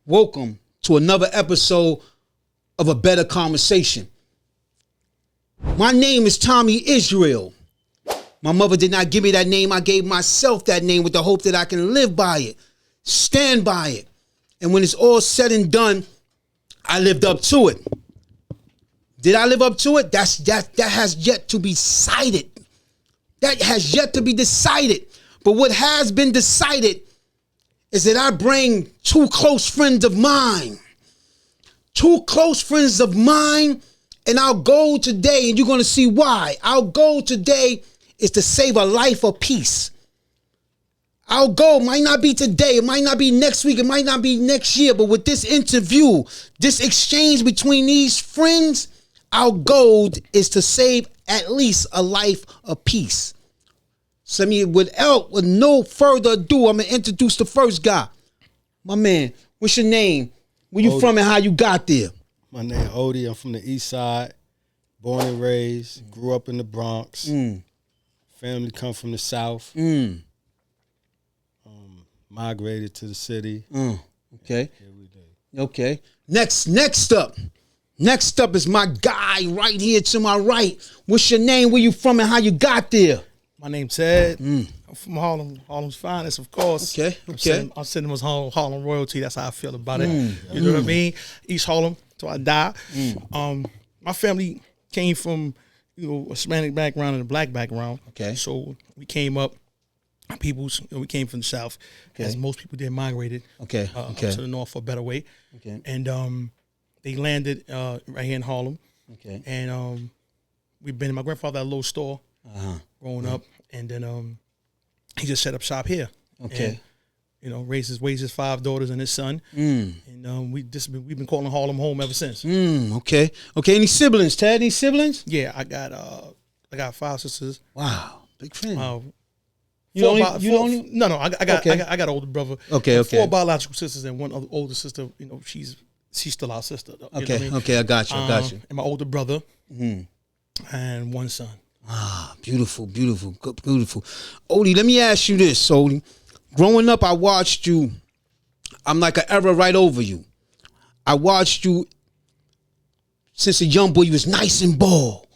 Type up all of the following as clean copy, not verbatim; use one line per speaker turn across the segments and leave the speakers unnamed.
Welcome to another episode of ABETTA Conversation. My name is Tommy Israel. My mother did not give me that name. I gave myself that name with the hope that I can live by it, stand by it. And when it's all said and done, I lived up to it. Did I live up to it? That has yet to be decided. That has yet to be decided. But what has been decided is that I bring two close friends of mine. Two close friends of mine, and our goal today, and you're going to see why. Our goal today is to save a life of peace. Our goal might not be today, it might not be next week, it might not be next year, but with this interview, this exchange between these friends, our goal is to save at least a life of peace. So with no further ado, I'm going to introduce the first guy. My man, what's your name? Where you from and how you got there?
My name Ollie. I'm from the east side. Born and raised. Grew up in the Bronx. Family come from the south. Migrated to the city.
Okay.
Every day.
Okay. Next up is my guy right here to my right. What's your name? Where you from and how you got there?
My name's Ted. I'm from Harlem. Harlem's finest, of course.
Okay.
I'm sitting with Harlem royalty. That's how I feel about it. You know what I mean? East Harlem till I die. My family came from, a Hispanic background and a black background.
Okay.
So we came up, our peoples, we came from the South, as most people did, migrated. Up to the north for a better way.
Okay.
And they landed right here in Harlem.
Okay.
And my grandfather had a little store growing up, and then he just set up shop here.
Okay.
And, raised his 5 daughters and his son. And we've been calling Harlem home ever since.
Okay. Any siblings, Ted? Any siblings?
Yeah, I got 5 sisters.
Wow. Big fan.
No,
I
I got an older brother.
Okay.
4 biological sisters and one other older sister. She's still our sister. Though,
Okay.
You know what I mean?
Okay. I got you.
And my older brother and one son.
Beautiful. Odie, let me ask you this, Odie. Growing up, I watched you. I'm like an era right over you. I watched you since a young boy. You was nice and bald.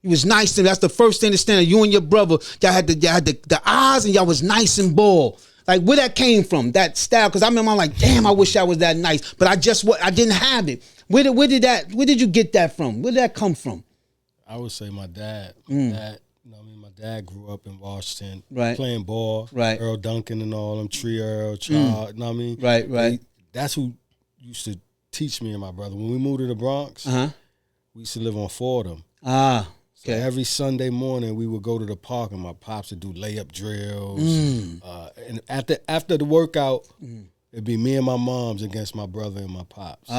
You was nice, and that's the first thing to stand. You and your brother, y'all had the eyes, and y'all was nice and bald. Like, where that came from, that style? Because I remember, I'm like, damn, I wish I was that nice, but I didn't have it. Where did you get that from? Where did that come from?
I would say my dad. My dad grew up in Washington,
right,
playing ball,
right.
Earl Duncan and all them, Tree Earl, Child,
Right.
That's who used to teach me and my brother. When we moved to the Bronx, we used to live on Fordham.
Okay.
So every Sunday morning, we would go to the park, and my pops would do layup drills. And after the workout, it'd be me and my moms against my brother and my pops.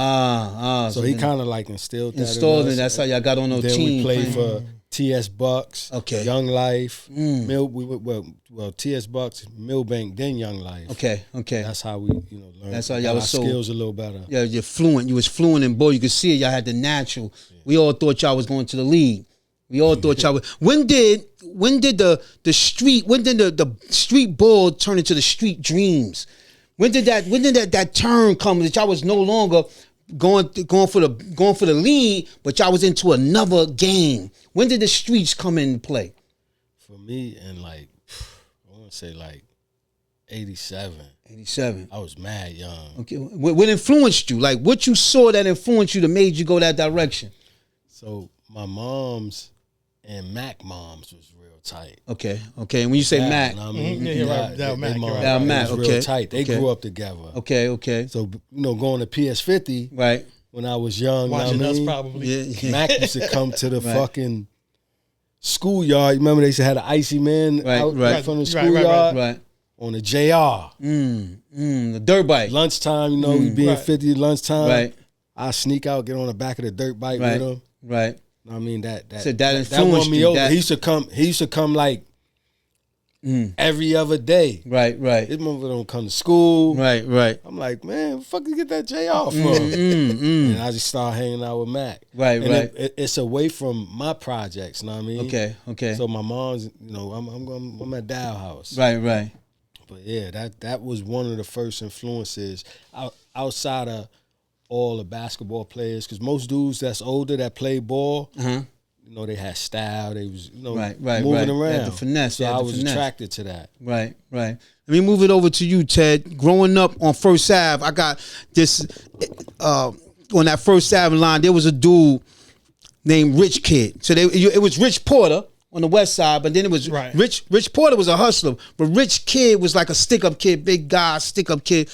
So he kind of like instilled that in us.
That's how y'all got on those
teams.
teams.
Then we played for T.S. Bucks, Young Life, T.S. Bucks, Millbank, then Young Life.
Okay.
That's how we, learned.
That's how y'all was
skills a little better.
Yeah, you're fluent. You was fluent in both. You could see it. Y'all had the natural. Yeah. We all thought y'all was going to the league. We all thought y'all was. When did the street ball turn into the street dreams? When did that turn come that y'all was no longer going for the lead, but y'all was into another game? When did the streets come into play?
For me, in I want to say 87.
87.
I was mad young.
Okay. What influenced you? Like, what you saw that influenced you that made you go that direction?
So my moms and Mac moms was real tight.
Okay. And when you say Mac,
Mac, real tight. They grew up together.
Okay.
So going to PS50,
right?
When I was young,
watching us probably.
Yeah.
Mac used to come to the fucking schoolyard. Remember they used to have the icy man out from the schoolyard,
right.
On the JR.
The dirt bike.
Lunchtime, we be in 50 lunchtime.
Right.
I sneak out, get on the back of the dirt bike with him.
Right.
I mean that
influenced
won me
you.
over. He used to come like every other day.
Right.
His mother don't come to school.
Right.
I'm like, man, where the fuck you get that JR from? And I just started hanging out with Mac.
Right.
It's away from my projects, know what I mean?
Okay.
So my mom's, I'm at Dow House.
Right.
But yeah, that was one of the first influences outside of all the basketball players, because most dudes that's older that play ball, you know, they had style. They was, you know, moving around.
They had the finesse.
So I was attracted to that.
Right. Let me move it over to you, Ted. Growing up on First Ave, I got this, on that First Ave line, there was a dude named Rich Kid. So it was Rich Porter on the west side, but then it was Rich Porter was a hustler, but Rich Kid was like a stick-up kid, big guy, stick-up kid.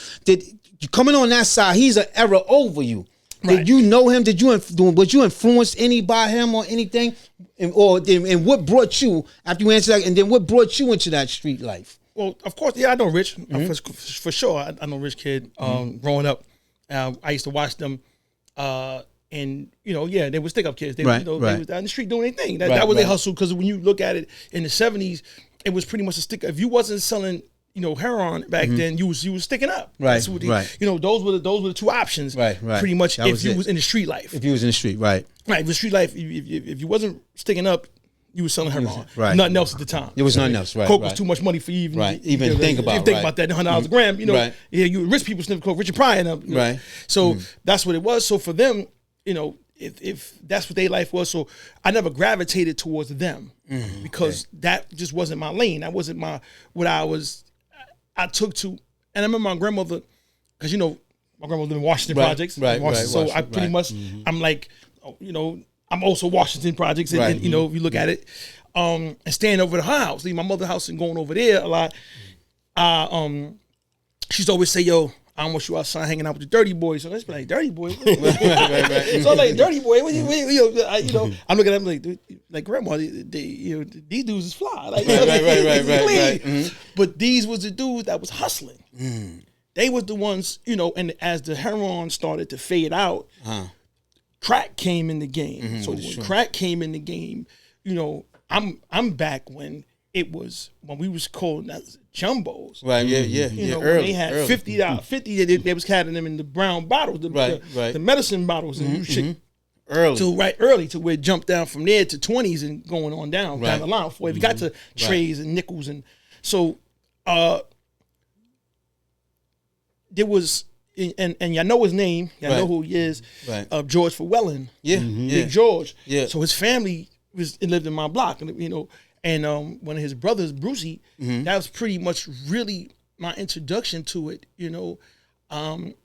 Coming on that side, he's an era over you. Did you know him? Was you influenced any by him or anything? And what brought you, after you answered that, and then what brought you into that street life?
Well, of course, yeah, I know Rich. For sure, I know Rich Kid. Growing up, I used to watch them, and you know, yeah, they were stick-up kids. They was down the street doing their thing. That was their hustle, because when you look at it in the 70s, it was pretty much a stick. If you wasn't selling, you know, heroin back then, you was sticking up. That's what you know, those were the two options. Pretty much, if you was in the street life.
If you was in the street, right.
The street life. If you wasn't sticking up, you was selling heroin. Nothing else at the time.
There was nothing else.
Coke was too much money for you even
think about.
Think about that. $100 a gram. You know, you rich people sniff coke. Richard Pryor. You know? So that's what it was. So for them, you know, if that's what their life was, so I never gravitated towards them because that just wasn't my lane. That wasn't what I took to. And I remember my grandmother, because you know my grandmother lived in Washington Projects, so I pretty much I'm like, you know, I'm also Washington Projects, and you know, if you look at it, and staying over at her house, leaving my mother's house and going over there a lot. She used to always say, "Yo, I don't want you outside hanging out with the dirty boys." So let's be like, "Dirty boys." So I'm like, "Dirty boy," you know, I'm looking at them like grandma, you know, these dudes is fly, like, right. But these was the dudes that was hustling. They was the ones, you know, and as the heroin started to fade out, crack came in the game. So when crack came in the game, you know, I'm back when we was called jumbos.
You
know, when they had $50, they was carrying them in the brown bottles, the medicine bottles, and early to where it jumped down from there to 20s and going on down the line before it got to trays and nickels. And so there was, and y'all know his name, y'all know who he is, George Fowellen, Big George. So his family lived in my block, and you know. And one of his brothers, Brucey, that was pretty much really my introduction to it, you know.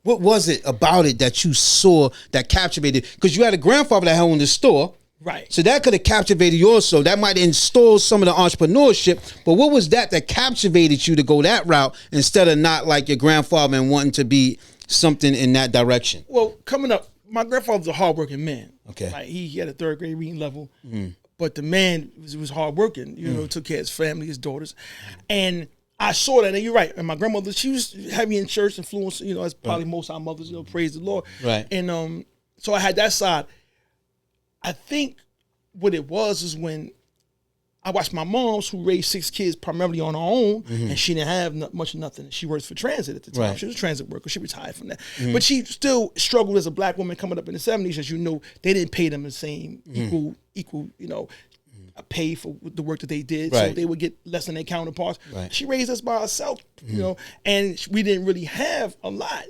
What was it about it that you saw that captivated? Because you had a grandfather that owned the store.
Right.
So that could have captivated you also. That might install some of the entrepreneurship. But what was that captivated you to go that route instead of not like your grandfather and wanting to be something in that direction?
Well, coming up, my grandfather's a hardworking man.
Okay.
Like he had a third grade reading level. But the man was hardworking, you know, took care of his family, his daughters. And I saw that, and you're right. And my grandmother, she was heavy in church, influence, you know, as probably most of our mothers, you know, praise the Lord.
Right.
And so I had that side. I think what it was is when I watched my moms, who raised 6 kids primarily on her own, and she didn't have much of nothing. She worked for transit at the time. She was a transit worker. She retired from that. But she still struggled as a black woman coming up in the 70s. As you know, they didn't pay them the same equal, you know, pay for the work that they did. So they would get less than their counterparts. She raised us by herself, you know, and we didn't really have a lot.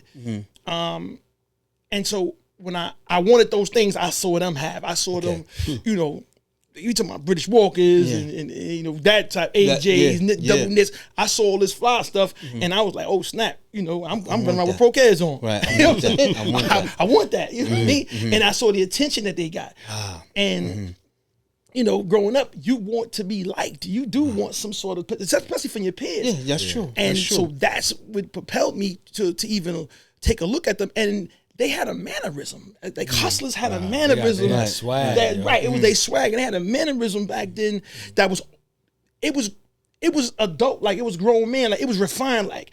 And so when I wanted those things, I saw them have. I saw them, you know, you talking about British Walkers and you know, that type, AJs, double knits. I saw all this fly stuff, and I was like, oh snap, you know, I'm running around with Pro-Keds on. I want that. You know what I mean? And I saw the attention that they got. And you know, growing up, you want to be liked. You do want some sort of, especially from your peers.
Yeah, that's true.
And so that's what propelled me to even take a look at them. And they had a mannerism. Like hustlers had a mannerism.
They had swag.
It was their swag. And they had a mannerism back then that was, it was adult, like it was grown man, like it was refined, like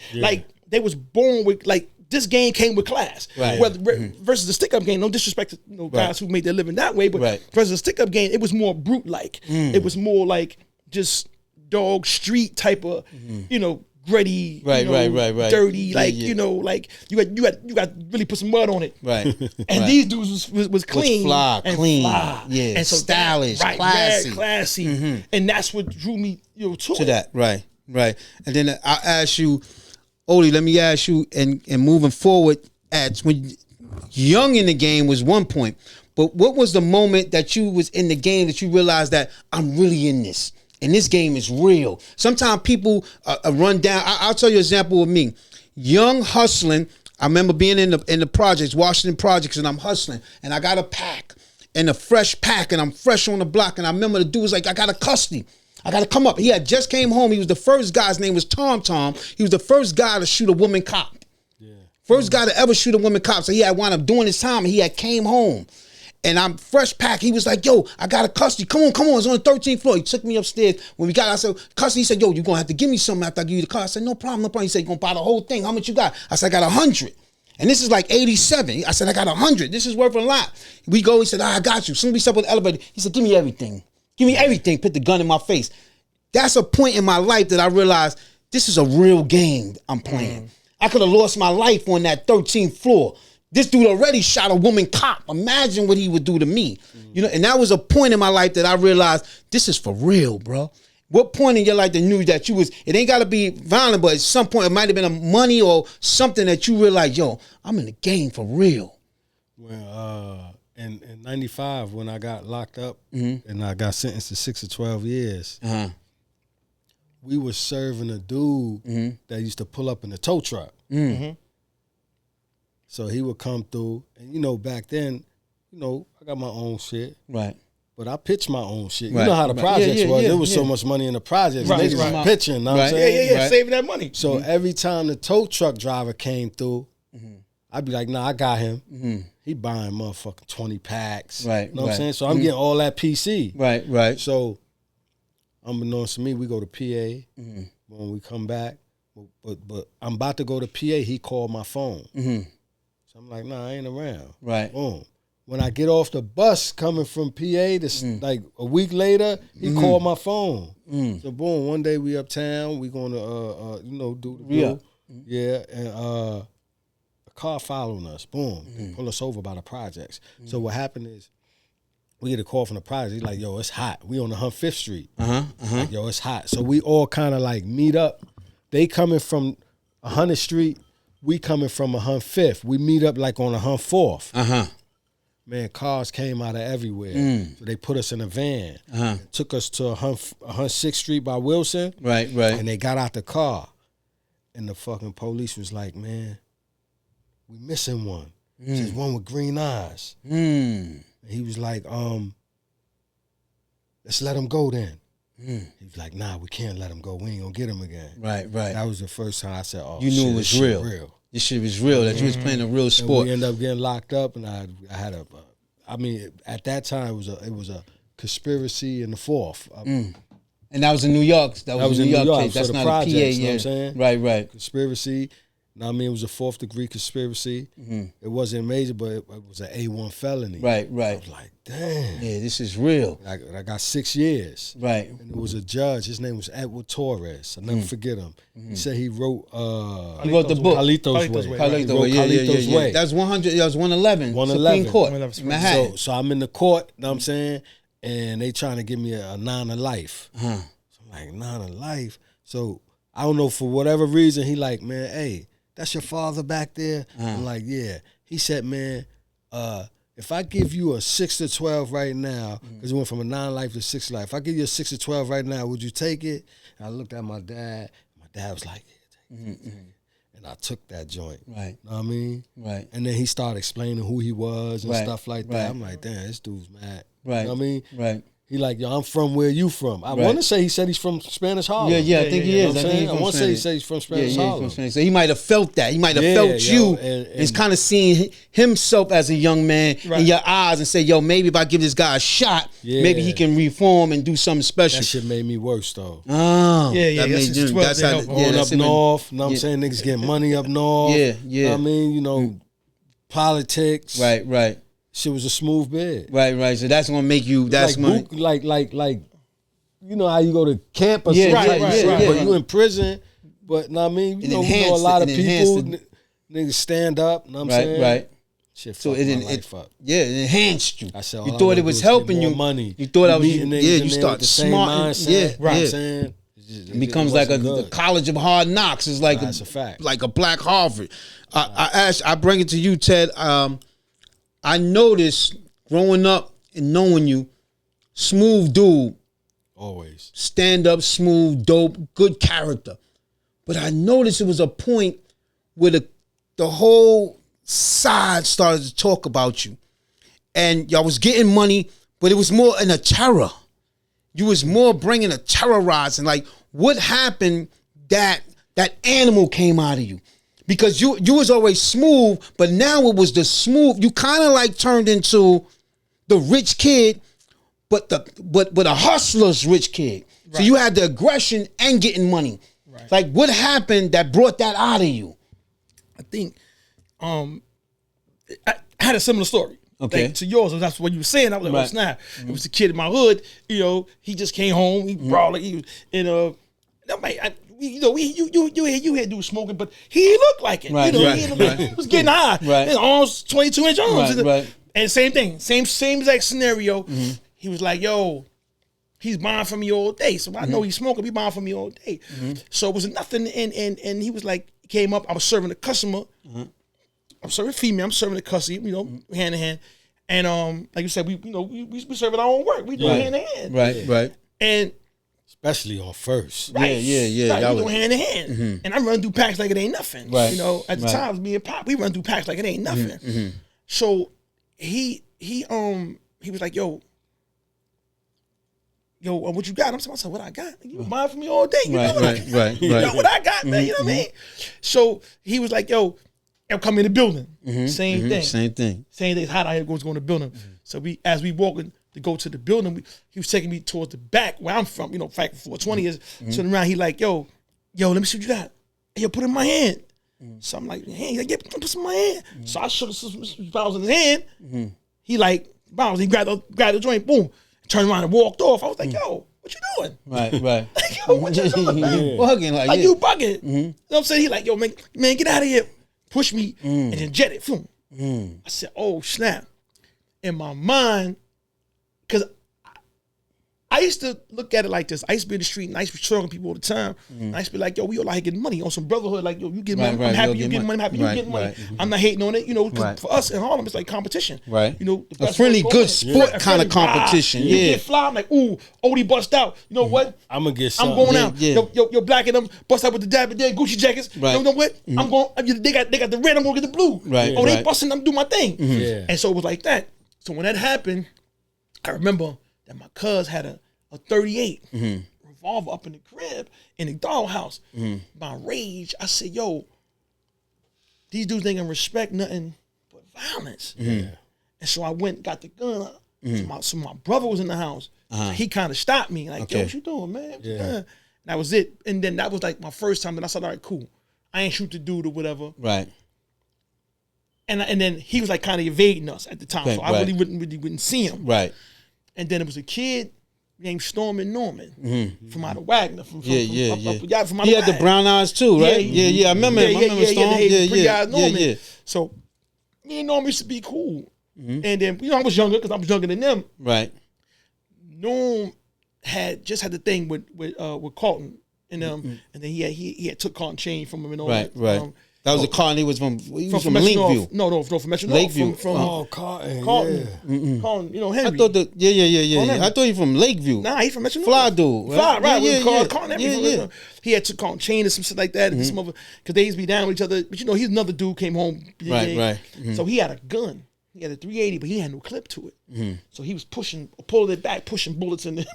they was born with, like this game came with class. Versus the stick-up game, no disrespect to guys who made their living that way, but versus the stick-up game, it was more brute-like. It was more like just dog street type of, you know, gritty, dirty, like you know, like you got really put some mud on it, and these dudes was clean,
clean,
and so
stylish, classy,
classy, and that's what drew me, you know, to
that, Right. And then I ask you, Ollie, let me ask you, and moving forward, when young in the game was one point, but what was the moment that you was in the game that you realized that I'm really in this, and this game is real? Sometimes people run down. I'll tell you an example of me, young hustling. I remember being in the projects, Washington projects, and I'm hustling, and I got a pack, and a fresh pack, and I'm fresh on the block, and I remember the dude was like, I got a custody. I got to come up. He had just came home. He was the first guy. His name was Tom. He was the first guy to shoot a woman cop. Yeah. First guy to ever shoot a woman cop. So he had wound up doing his time, and he had came home. And I'm fresh pack. He was like, yo, I got a custody. Come on. It's on the 13th floor. He took me upstairs. When we got out, I said, custody. He said, yo, you're going to have to give me something after I give you the car. I said, no problem. He said, you're going to buy the whole thing. How much you got? I said, I got 100. And this is like 87. I said, I got 100. This is worth a lot. We go. He said, I got you. As soon as we step on the elevator, he said, give me everything. Give me everything. Put the gun in my face. That's a point in my life that I realized this is a real game I'm playing. I could have lost my life on that 13th floor. This dude already shot a woman cop. Imagine what he would do to me. You know, and that was a point in my life that I realized this is for real, bro. What point in your life that you knew that it ain't got to be violent, but at some point it might have been a money or something that you realized, yo, I'm in the game for real.
Well, in 95, when I got locked up and I got sentenced to 6 to 12 years, we were serving a dude that used to pull up in a tow truck. So he would come through, and you know, back then, you know, I got my own shit.
Right.
But I pitched my own shit.
Right.
You know how the projects was. There was so
yeah.
much money in the projects.
Right,
Niggas
right.
was pitching, know what I'm
Right.
saying?
Yeah, saving that money.
So every time the tow truck driver came through, I'd be like, nah, I got him. He buying motherfucking 20 packs.
Right,
You know what I'm
right.
saying? So I'm getting all that PC.
Right.
So unbeknownst to me, we go to PA. When we come back, but I'm about to go to PA, he called my phone. So I'm like, nah, I ain't around.
Right.
Boom. When I get off the bus coming from PA, this like a week later, he called my phone. So boom, one day we uptown, we gonna do the deal. Yeah, and a car following us. Boom, they pull us over by the projects. So what happened is, we get a call from the project. He's like, yo, it's hot. We on the 105th Street. Like, yo, it's hot. So we all kind of like meet up. They coming from 100th Street. We coming from 105th. We meet up like on 104th. Man, cars came out of everywhere. So they put us in a van. Took us to 106th Street by Wilson.
Right.
And they got out the car. And the fucking police was like, man, we missing one. There's one with green eyes. And he was like, let's let him go then. He was like, nah, we can't let him go. We ain't gonna get him again.
Right.
That was the first time I said, oh,
You knew
shit,
it was
this shit
real. This shit was real, that you was playing a real sport.
And we ended up getting locked up, and I had at that time it was a conspiracy in the fourth.
And that was in New York. That was in New York case.
So
That's
the
not
projects,
a PA.
you know what I'm saying?
Right.
Conspiracy. It was a 4th degree conspiracy. It wasn't major, but it was an A1 felony.
Right.
I was like, damn.
Yeah, this is real.
I got 6 years.
Right.
And it was a judge. His name was Edward Torres. I'll never forget him. He said he wrote
He wrote the book.
Carlito's Way.
Carlito's Way.
Carlito's Way.
That's 100. That was 111.
111.
Supreme Court.
111.
Manhattan.
So I'm in the court, you know what I'm saying? And they trying to give me a 9 to life. So I'm like, 9 to life? So I don't know, for whatever reason, he like, man, hey, that's your father back there? I'm like, yeah. He said, man, if I give you a 6 to 12 right now, because it went from a 9 life to 6 life, if I give you a 6 to 12 right now, would you take it? And I looked at my dad. My dad was like, yeah, take it. And I took that joint.
Right.
Know what I mean?
Right.
And then he started explaining who he was and
Right.
stuff like that.
Right.
I'm like, damn, this dude's mad.
Right.
You know what I mean?
Right.
He like, yo, I'm from where you from. I
Right.
want to say he said he's from Spanish Harlem.
Yeah, I think he
You know
is.
what
I
I'm
think
saying? I want to say he said he's from Spanish
he's
Harlem.
from Spanish. So he might have felt that. He might have
Yeah,
felt
yo,
you
and
and kind of seeing himself as a young man in your eyes and say, yo, maybe if I give this guy a shot, maybe he can reform and do something special.
That shit made me worse though.
Oh,
Yeah,
that
that's
made
just
you.
12
That's
to
how.
help.
Going up
that's even-
north, you know what I'm saying? Niggas getting money up north.
Yeah.
You know what I mean? You know, politics.
Right.
Shit was a smooth bed.
Right. So that's gonna make you. That's
like, like, you know how you go to camp or
Yeah,
something,
right.
but you in prison. But know what I mean, you know a lot of people, niggas stand up. Know what I'm saying?
Right.
Shit,
So
fucked my life up.
Yeah, it enhanced you.
I said,
You
all I
thought
wanna
it was
do is get
helping
more
you.
money.
You thought I was.
Meeting niggas
Yeah,
in
you
there
start
with the same
smart.
mindset.
Yeah,
You know what I'm
yeah.
saying?
It becomes like a college of hard knocks. It's like
that's a fact.
Like a black Harvard. I bring it to you, Ted. I noticed growing up and knowing you, smooth dude.
Always.
Stand up, smooth, dope, good character. But I noticed it was a point where the whole side started to talk about you. And y'all was getting money, but it was more in a terror. You was more bringing a terrorizing. Like, what happened that animal came out of you? Because you was always smooth, but now it was the smooth. You kind of like turned into the rich kid, but a hustler's rich kid. Right. So you had the aggression and getting money. Right. Like, what happened that brought that out of you?
I think I had a similar story.
Okay.
Like, to yours. That's what you were saying. I was like,
right.
oh, snap. Mm-hmm. It was the kid in my hood. You know, he just came home. He brought like he was in a. You had dude smoking, but he looked like it.
Right,
you know,
right,
he was getting high.
Right.
His arms, 22-inch arms.
Right.
And same thing, same exact scenario. Mm-hmm. He was like, yo, he's buying from me all day. So I know he's smoking, he buying from me all day. Mm-hmm. So it was nothing, and he was like, came up, I was serving a customer. Mm-hmm. I'm serving female, I'm serving a customer, you know, hand in hand. And like you said, we serving our own work. We do hand in hand.
Right.
And
especially on first.
Right.
Yeah.
Right, we go hand in hand. Mm-hmm. And I'm running through packs like it ain't nothing.
Right.
You know, at the time, me and Pop, we run through packs like it ain't nothing. Mm-hmm. So he was like, yo, what you got? I'm saying, what I got? You buying from me all day. You know what I got. You know what I got, man. You know what I mean? So he was like, yo, I'm coming in the building. Mm-hmm. Same thing.
Same thing.
It's hot out here going to the building. Mm-hmm. So as we walking to go to the building, he was taking me towards the back where I'm from, you know, fact 420 is. Turning around, he like, yo, let me see what you got. Hey, yo, put it in my hand. So I'm like, hey, like, yeah, put some in my hand. So I shook some bottles in his hand. He like, bottles, he grabbed the joint, boom, turned around and walked off. I was like, yo, what you doing?
Right.
Like, yo, what you doing?
You bugging like
you bugging. You know what I'm saying? He like, yo, man, get out of here. Push me and then jet it. I said, oh, snap. In my mind, because I used to look at it like this. I used to be in the street and I used to be talking to people all the time. I used to be like, yo, we all out here getting money on some brotherhood. Like, yo, you get money, I'm happy you getting money, I'm happy you getting money. I'm not hating on it, you know, because for us in Harlem, it's like competition.
Right.
You know,
a friendly, good sport kind of competition.
You get fly, I'm like, ooh, Odie bust out. You know what?
I'm going to get some.
I'm going out. Yo, black and them bust out with the dab and dead Gucci jackets. Right. You know what? I'm going, they got the red, I'm going to get the blue.
Right.
Oh, they busting, I'm doing my thing.
Yeah.
And so it was like that. So when that happened, I remember that my cuz had a 38 revolver up in the crib in the dollhouse. My rage, I said, yo, these dudes ain't gonna respect nothing but violence. And so I went and got the gun up. So my brother was in the house. So he kind of stopped me, like, yo, what you doing, man? And that was it. And then that was like my first time that I said, all right, cool. I ain't shoot the dude or whatever.
Right.
And then he was like kind of evading us at the time. So I really wouldn't see him.
Right.
And then it was a kid named Stormin' Norman from out of Wagner. From
He
out of
had the brown eyes too, right? Yeah. I remember him. I remember Storm. Yeah.
So me and Norm used to be cool. And then, you know, I was younger because I was younger than them.
Right.
Norm had the thing with Carlton and and then he had took Carlton chain from him and all that.
Right. That was a Carlton. He was from
Lakeview. No, from Metro
Lakeview.
North. From
Carlton.
Carlton, you know, Henry.
I thought I thought he from Lakeview.
Nah, he from Metro North.
Fly dude.
Right. Carlton, Henry. He had took Carlton chain or some shit like that. And some other, because they used to be down with each other. But you know, he's another dude came home.
Right.
So he had a gun. He had a 380, but he had no clip to it. So he was pulling it back, pushing bullets in there,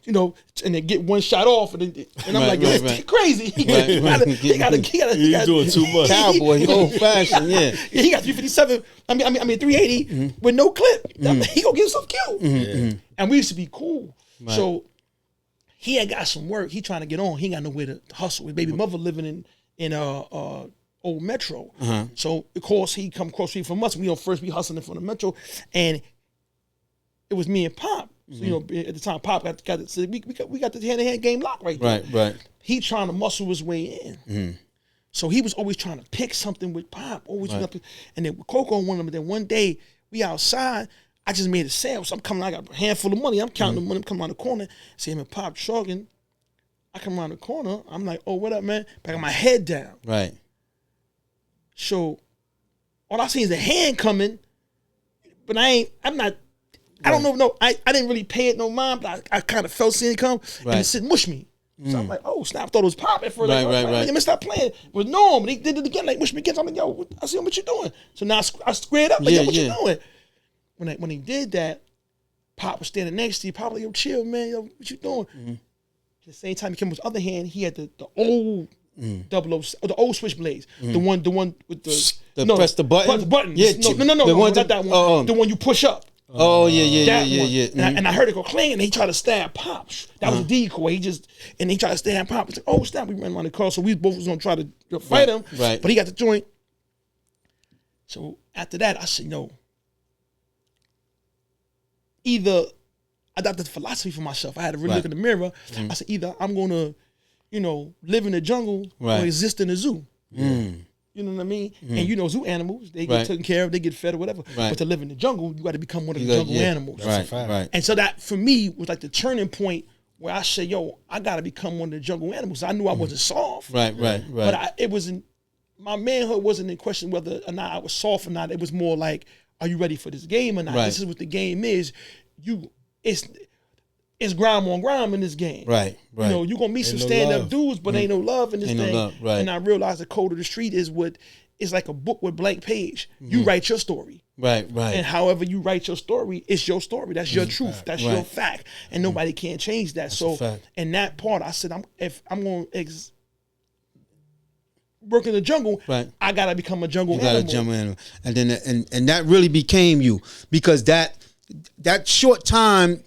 you know, and then get one shot off, and I'm like, yo, that's crazy. He
You're doing too much.
Cowboy, old fashioned,
he got 357. I mean 380 with no clip. He gonna get himself killed. And we used to be cool. Right. So he had got some work. He trying to get on. He ain't got nowhere to hustle. His baby mother living in Old Metro. So of course he come across street from us. We first be hustling from the Metro, and it was me and Pop. So, you know, at the time Pop got we got the hand-to-hand game locked right there.
Right.
He trying to muscle his way in. So he was always trying to pick something with Pop. And then with Coco on one of them. Then one day we outside. I just made a sale. So I'm coming. I got a handful of money. I'm counting the money. I'm coming around the corner. See him and Pop trucking. I come around the corner. I'm like, oh, what up, man? But I got my head down.
Right.
So all I see is a hand coming, but I don't know. No, I didn't really pay it no mind, but I kind of felt seeing it come, and it said, mush me. So I'm like, oh, snap. I thought it was popping for like, right. Let me stop playing. It was normal. They did it again, like, mush me again. So I'm like, yo, I see what you doing. So now I squared up, like, yo, what you doing? When he did that, Pop was standing next to you. Pop like, yo, chill, man. Yo, what you doing? At the same time, he came with his other hand. He had the old the old switchblades. The one with the
press the button.
The button.
Yeah,
no, not that one. The one you push up.
Oh yeah.
And I heard it go clang, and he tried to stab Pop. That was a decoy. He tried to stab Pop. It's like, oh snap! We ran around the car, so we both was gonna try to fight him.
Right.
But he got the joint. So after that, I said, no. Either I adopted the philosophy for myself. I had to really look in the mirror. I said, either I'm gonna, live in the jungle or exist in the zoo. You know what I mean? And zoo animals, they get taken care of, they get fed or whatever. But to live in the jungle, you got to become one of the jungle animals.
Right.
And so that for me was like the turning point where I said, yo, I got to become one of the jungle animals. I knew I wasn't soft.
Right.
But it wasn't, my manhood wasn't in question whether or not I was soft or not. It was more like, are you ready for this game or not? This is what the game is. It's grind on grind in this game. Right.
You're
going to meet some stand-up dudes, but ain't no love in this thing. And I realized the code of the street is like a book with blank page. You write your story. Right. And however you write your story, it's your story. That's your truth. That's your fact. And nobody can change that. So in that part, I said, if I'm going to work in the jungle, I got to become a jungle animal.
And then and that really became you, because that short time,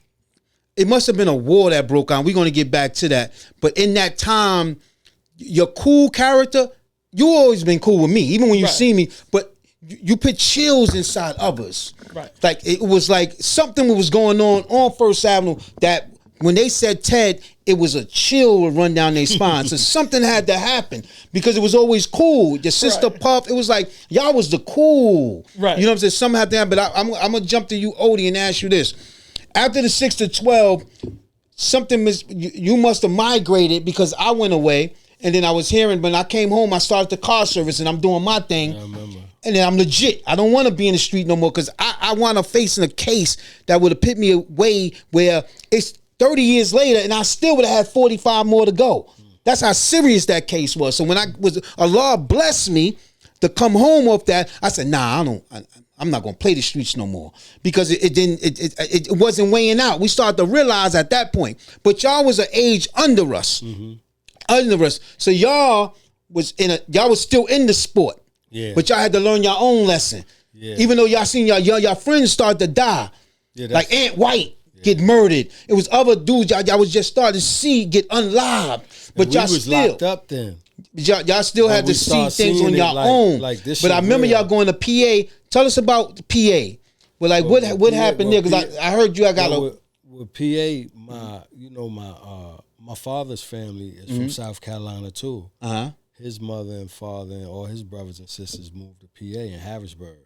it must have been a war that broke out. We're going to get back to that. But in that time, your cool character, you always been cool with me, even when you see me, but you put chills inside others.
Right.
Like it was like something was going on First Avenue that when they said Ted, it was a chill would run down their spine. So something had to happen because it was always cool. Your sister Puff, it was like, y'all was the cool.
Right.
You know what I'm saying? Something had to happen. But I'm going to jump to you, Odie, and ask you this. After the 6 to 12, you must have migrated because I went away, and then I was hearing, when I came home, I started the car service, and I'm doing my thing.
Yeah, I remember.
And then I'm legit. I don't want to be in the street no more because I want to face in a case that would have put me away where it's 30 years later, and I still would have had 45 more to go. That's how serious that case was. So when Allah blessed me to come home off that, I said, nah, I'm not gonna play the streets no more, because it wasn't weighing out. We started to realize at that point. But y'all was an age under us, So y'all was still in the sport, but y'all had to learn your own lesson. Even though y'all seen y'all friends start to die, like Aunt White get murdered. It was other dudes y'all was just starting to see get unlived, but y'all
was
still
locked up then.
Y'all still had to see things on your own. But I remember y'all going to PA. Tell us about PA. Well, like what happened there? Because I heard you.
With PA, my father's family is from South Carolina too. His mother and father and all his brothers and sisters moved to PA in Harrisburg.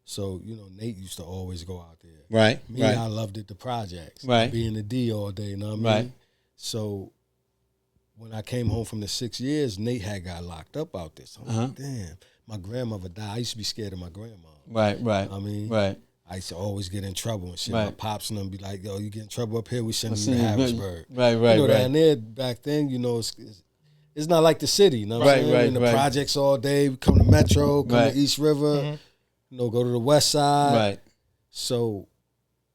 So Nate used to always go out there.
Right.
Me, I loved it. The projects.
Right.
Being the D all day. You know what I mean? So when I came home from the 6 years, Nate had got locked up out there. So I'm like, damn, my grandmother died. I used to be scared of my grandma.
Right.
I mean, I used to always get in trouble and shit. My pops and them be like, yo, you get in trouble up here, we send you to Harrisburg. Right. Down there back then, it's not like the city. You know what I'm saying? In the projects all day. We come to Metro, come to East River, go to the West Side. Right. So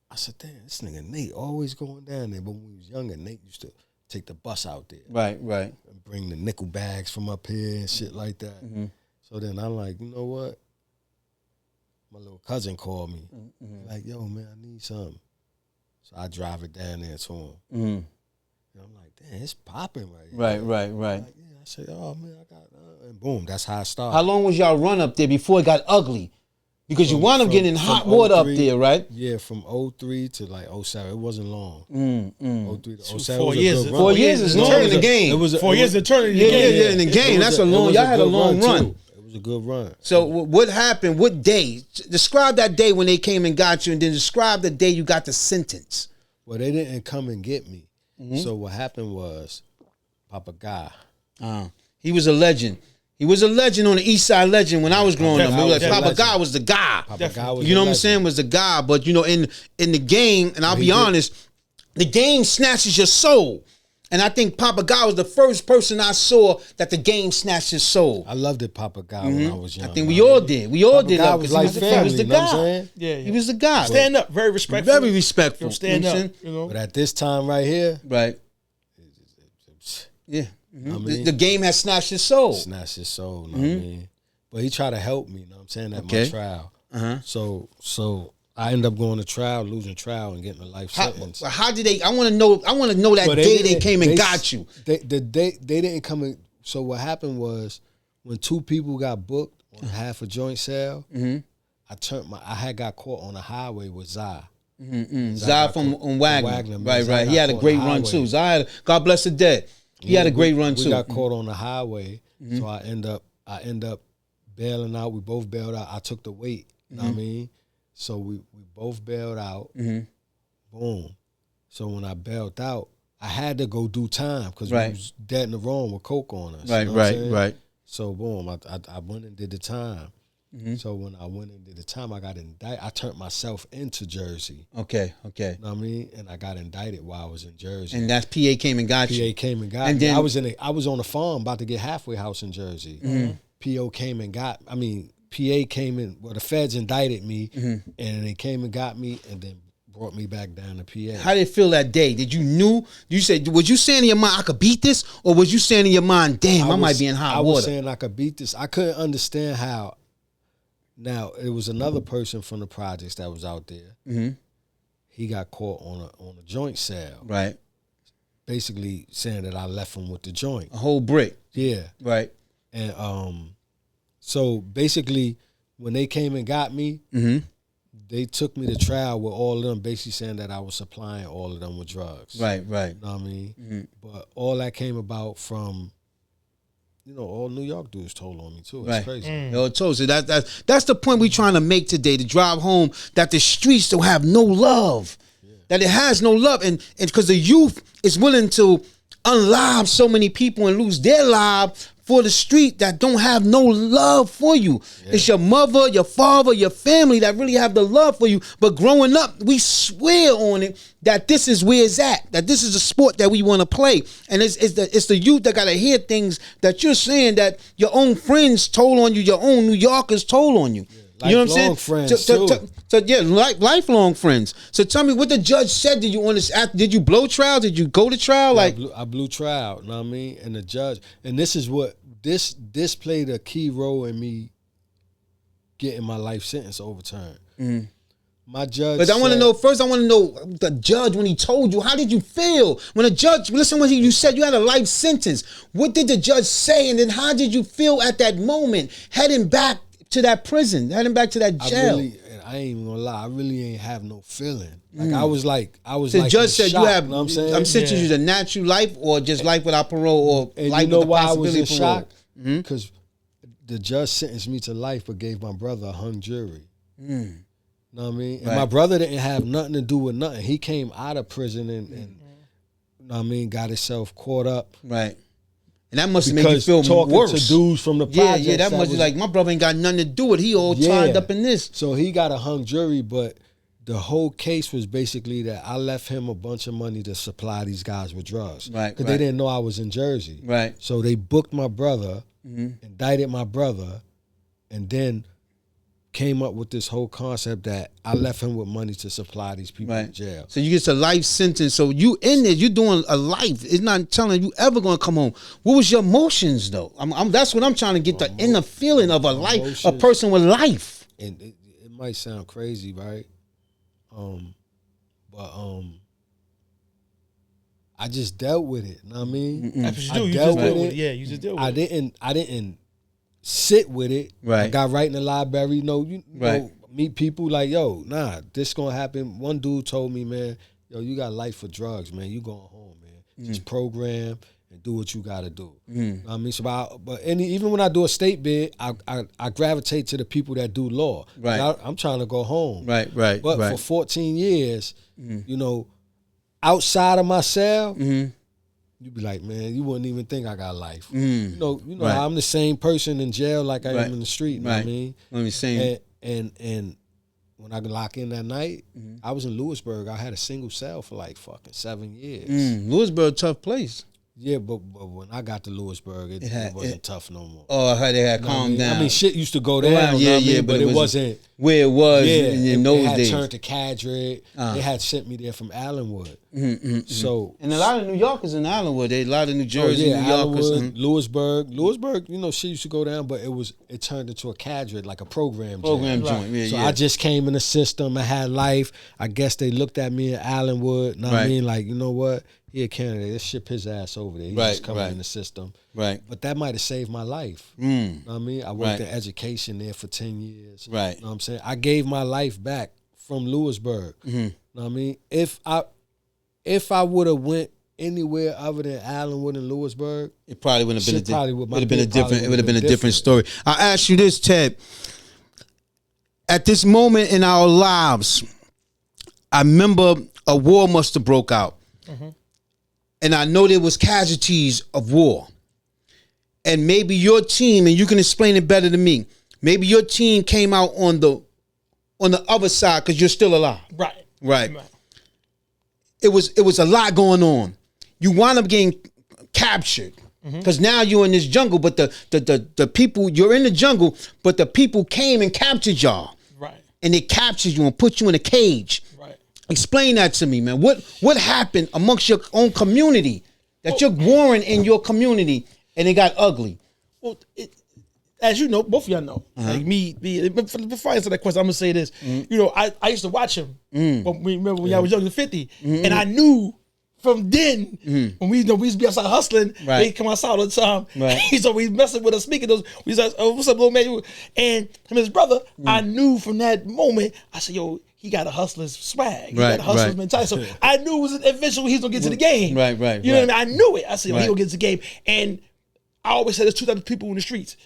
I said, damn, this nigga Nate always going down there. But when we was younger, Nate used to take the bus out there. Right. And bring the nickel bags from up here and shit like that. So then I'm like, you know what? My little cousin called me. Like, yo, man, I need something. So I drive it down there to him. And I'm like, damn, it's popping right here. Right. Like, I said, oh, man, I got, and boom, that's how I started.
How long was y'all run up there before it got ugly? Because you wound up getting in hot water up there, right?
Yeah, from 03 to like 07. It wasn't long. 03 to 07.
4 years.
4 years is long in the game.
4 years eternity in the game.
Yeah, in the game. That's a long, y'all had a long run.
It was a good run.
So what happened? What day? Describe that day when they came and got you, and then describe the day you got the sentence.
Well, they didn't come and get me. So what happened was, Papa Guy.
He was a legend. He was a legend on the East Side Legend when I was growing up. It was like Papa Guy was the guy.
Papa Guy was
you know what I'm saying? Was the guy. But you know, in the game, and I'll be honest, the game snatches your soul. And I think Papa Guy was the first person I saw that the game snatched his soul.
I loved it, Papa Guy, when I was young.
I think we all did. We all did.
Guy was like family,
he was the
you know what I'm
guy.
saying?
Yeah.
He was the guy.
Stand up, very respectful.
Very respectful.
Stand up, you know.
But at this time right here,
right. Yeah.
I mean,
the game has snatched his soul.
Snatched his soul, you know what I mean? But he tried to help me, you know what I'm saying, at my trial. So I ended up going to trial, losing trial, and getting a life sentence.
How did they? I want to know that day they came and got you.
They didn't come in. So what happened was when two people got booked on half a joint sale, I had got caught on the highway with Zai.
Zai from Wagner. Right. He had a great run too. Zai, God bless the dead. He had a great run too.
We got caught on the highway, so I end up bailing out. We both bailed out. I took the weight. You know what I mean? So we both bailed out. Boom. So when I bailed out, I had to go do time because we was dead in the wrong with coke on us.
Right.
So boom, I went and did the time. So when I went and did the time, I got indicted. I turned myself into Jersey.
Okay.
You know what I mean? And I got indicted while I was in Jersey.
And that's PA came and got you.
PA came and got me. Then, I was on a farm about to get halfway house in Jersey. PA came and got the feds indicted me, and they came and got me, and then brought me back down to PA.
How did it feel that day? Was you saying in your mind, I could beat this? Or was you saying in your mind, damn, I might be in hot water?
I was saying I could beat this. I couldn't understand how. Now, it was another person from the projects that was out there. He got caught on a joint sale.
Right.
Basically saying that I left him with the joint.
A whole brick.
Yeah.
Right.
And so basically, when they came and got me, they took me to trial with all of them, basically saying that I was supplying all of them with drugs.
Right.
You know what I mean? But all that came about from, all New York dudes told on me too. It's crazy.
Yo, told you that's the point we trying to make today, to drive home that the streets don't have no love. That it has no love. And because the youth is willing to unlive so many people and lose their lives for the street that don't have no love for you. It's your mother, your father, your family that really have the love for you. But growing up, we swear on it that this is where it's at, that this is a sport that we want to play. And it's the youth that got to hear things that you're saying that your own friends told on you, your own New Yorkers told on you. You know what I'm saying?
Friends too.
Lifelong friends. So tell me what the judge said to you on this. Did you blow trial? Did you go to trial?
I blew trial. You know what I mean? And the judge, and this is what this played a key role in me getting my life sentence overturned. My judge.
But I want to know first. I want to know the judge when he told you. How did you feel when the judge? Listen, when you said you had a life sentence. What did the judge say? And then how did you feel at that moment, heading back to that prison, heading back to that jail?
I ain't even gonna lie, I really ain't have no feeling. Like I was
the
like
judge said
shock,
you have.
you know what I'm saying?
I'm sentencing you to natural life or just life without parole or
and
life
you know
with the
why I was
possibility
in
of parole.
shock? Because the judge sentenced me to life but gave my brother a hung jury. You know what I mean? And my brother didn't have nothing to do with nothing. He came out of prison and you know what I mean, got himself caught up.
Right. And that must have made you feel
talking
worse.
To dudes from the projects,
that must be like, my brother ain't got nothing to do with it. He all tied up in this.
So he got a hung jury, but the whole case was basically that I left him a bunch of money to supply these guys with drugs.
Right.
Because they didn't know I was in Jersey.
Right.
So they booked my brother, indicted my brother, and then came up with this whole concept that I left him with money to supply these people in jail.
So you get a life sentence. So you in there, you're doing a life. It's not telling you ever gonna come home. What was your emotions though? That's what I'm trying to get, the inner feeling of a life, emotions, a person with life.
And it might sound crazy, right? But I just dealt with it. You know what I mean?
That's what you do. You just dealt with it. Yeah, you just dealt with
it. I didn't sit with it.
Right.
I got right in the library. You know, meet people like, yo, nah, this gonna happen. One dude told me, man, yo, you got life for drugs, man. You going home, man. Just program and do what you gotta do. You know what I mean? So even when I do a state bid, I gravitate to the people that do law.
Right.
I'm trying to go home.
Right.
But for 14 years, you know, outside of my cell, you be like, man, you wouldn't even think I got life.
Mm.
You know, I'm the same person in jail like I am in the street. You know what I mean?
Let me say.
And when I lock in that night, I was in Lewisburg. I had a single cell for like fucking 7 years.
Lewisburg, tough place.
Yeah, but when I got to Lewisburg, it wasn't tough no more.
Oh, they had calmed down.
I mean, shit used to go down. But it wasn't
where it was in those days.
It had turned to Cadrick. They had sent me there from Allenwood. So,
and a lot of New Yorkers in Allenwood. A lot of New Jersey, New Yorkers,
Lewisburg. Lewisburg, shit used to go down, but it turned into a Cadrick, like a program
joint.
So I just came in the system. I had life. I guess they looked at me in Allenwood. Know what I mean? Like, you know what? He a candidate. Let's ship his ass over there. He's just coming in the system.
Right.
But that might have saved my life. You know what I mean? I worked in education there for 10 years.
Right.
You know what I'm saying? I gave my life back from Lewisburg. You know what I mean? If I would have went anywhere other than Allenwood and Lewisburg,
it probably wouldn't have been a different story. I'll ask you this, Ted. At this moment in our lives, I remember a war must have broke out. And I know there was casualties of war. And maybe your team, and you can explain it better than me, maybe your team came out on the other side because you're still alive. Right. It was a lot going on. You wound up getting captured because now you're in this jungle, but the people, you're in the jungle, but the people came and captured y'all.
Right.
And they captured you and put you in a cage. Explain that to me, man. What happened amongst your own community that you're warring in your community and it got ugly?
Well, as you know, both of y'all know. Like me, before I answer that question, I'm gonna say this. I used to watch him. But remember when y'all was younger than 50, and I knew from then when we used to be outside hustling, they come outside all the time. He's always messing with us, speaking those. We was like, "Oh, what's up, little man?" And him and his brother, I knew from that moment. I said, "Yo, he got a hustler's swag. He got a hustler's mentality." So I knew it was eventually he's gonna get to the game.
Right.
You know what I mean? I knew it. I said, "Yo, he gonna get to the game." And I always said, there's two types of people in the streets.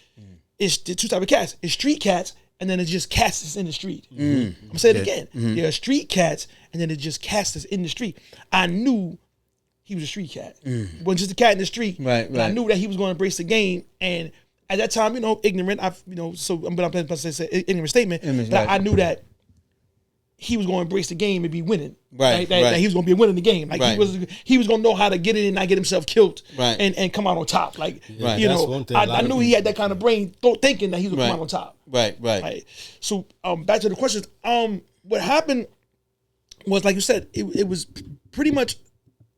It's the two types of cats. It's street cats, and then it's just cats that's in the street. I'm gonna say it again. There are street cats, and then it's just cats that's in the street. I knew he was a street cat. It wasn't just a cat in the street. Right. I knew that he was going to embrace the game. And at that time, ignorant, so I'm going to say ignorant statement, but I knew that he was going to embrace the game and be winning. That he was going to be winning the game. Like he was going to know how to get it and not get himself killed and come out on top. Like, I knew he had that kind of brain thinking that he was going to come out on top. Right. So back to the questions. What happened was, like you said, it was pretty much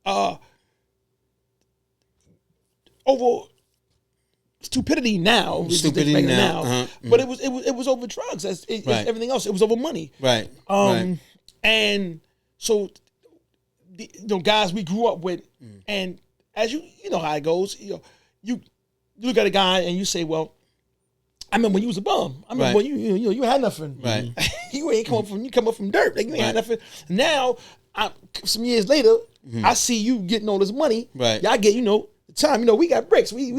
over stupidity now. But it was over drugs. As everything else, it was over money. And so guys we grew up with, and as you know how it goes. You look at a guy and you say, well, I remember when you was a bum. I remember when you had nothing. You ain't come up from dirt. Like you ain't had nothing. Now, some years later, I see you getting all this money. Y'all get, the time, we got bricks. We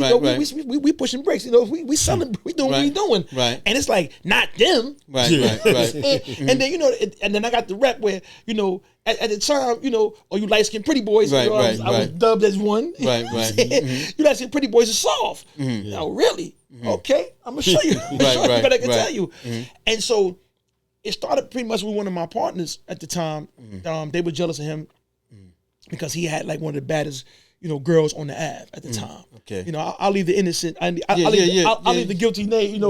pushing bricks. We selling. We doing what we doing. And it's like not them. And then and then I got the rep where at the time you light skinned pretty boys. I was dubbed as one. You light skinned pretty boys are soft. Really? Okay, I'm gonna show you. But I can tell you. And so it started pretty much with one of my partners at the time. They were jealous of him because he had like one of the baddest girls on the Ave at the time. I'll leave the innocent. I'll leave the guilty name.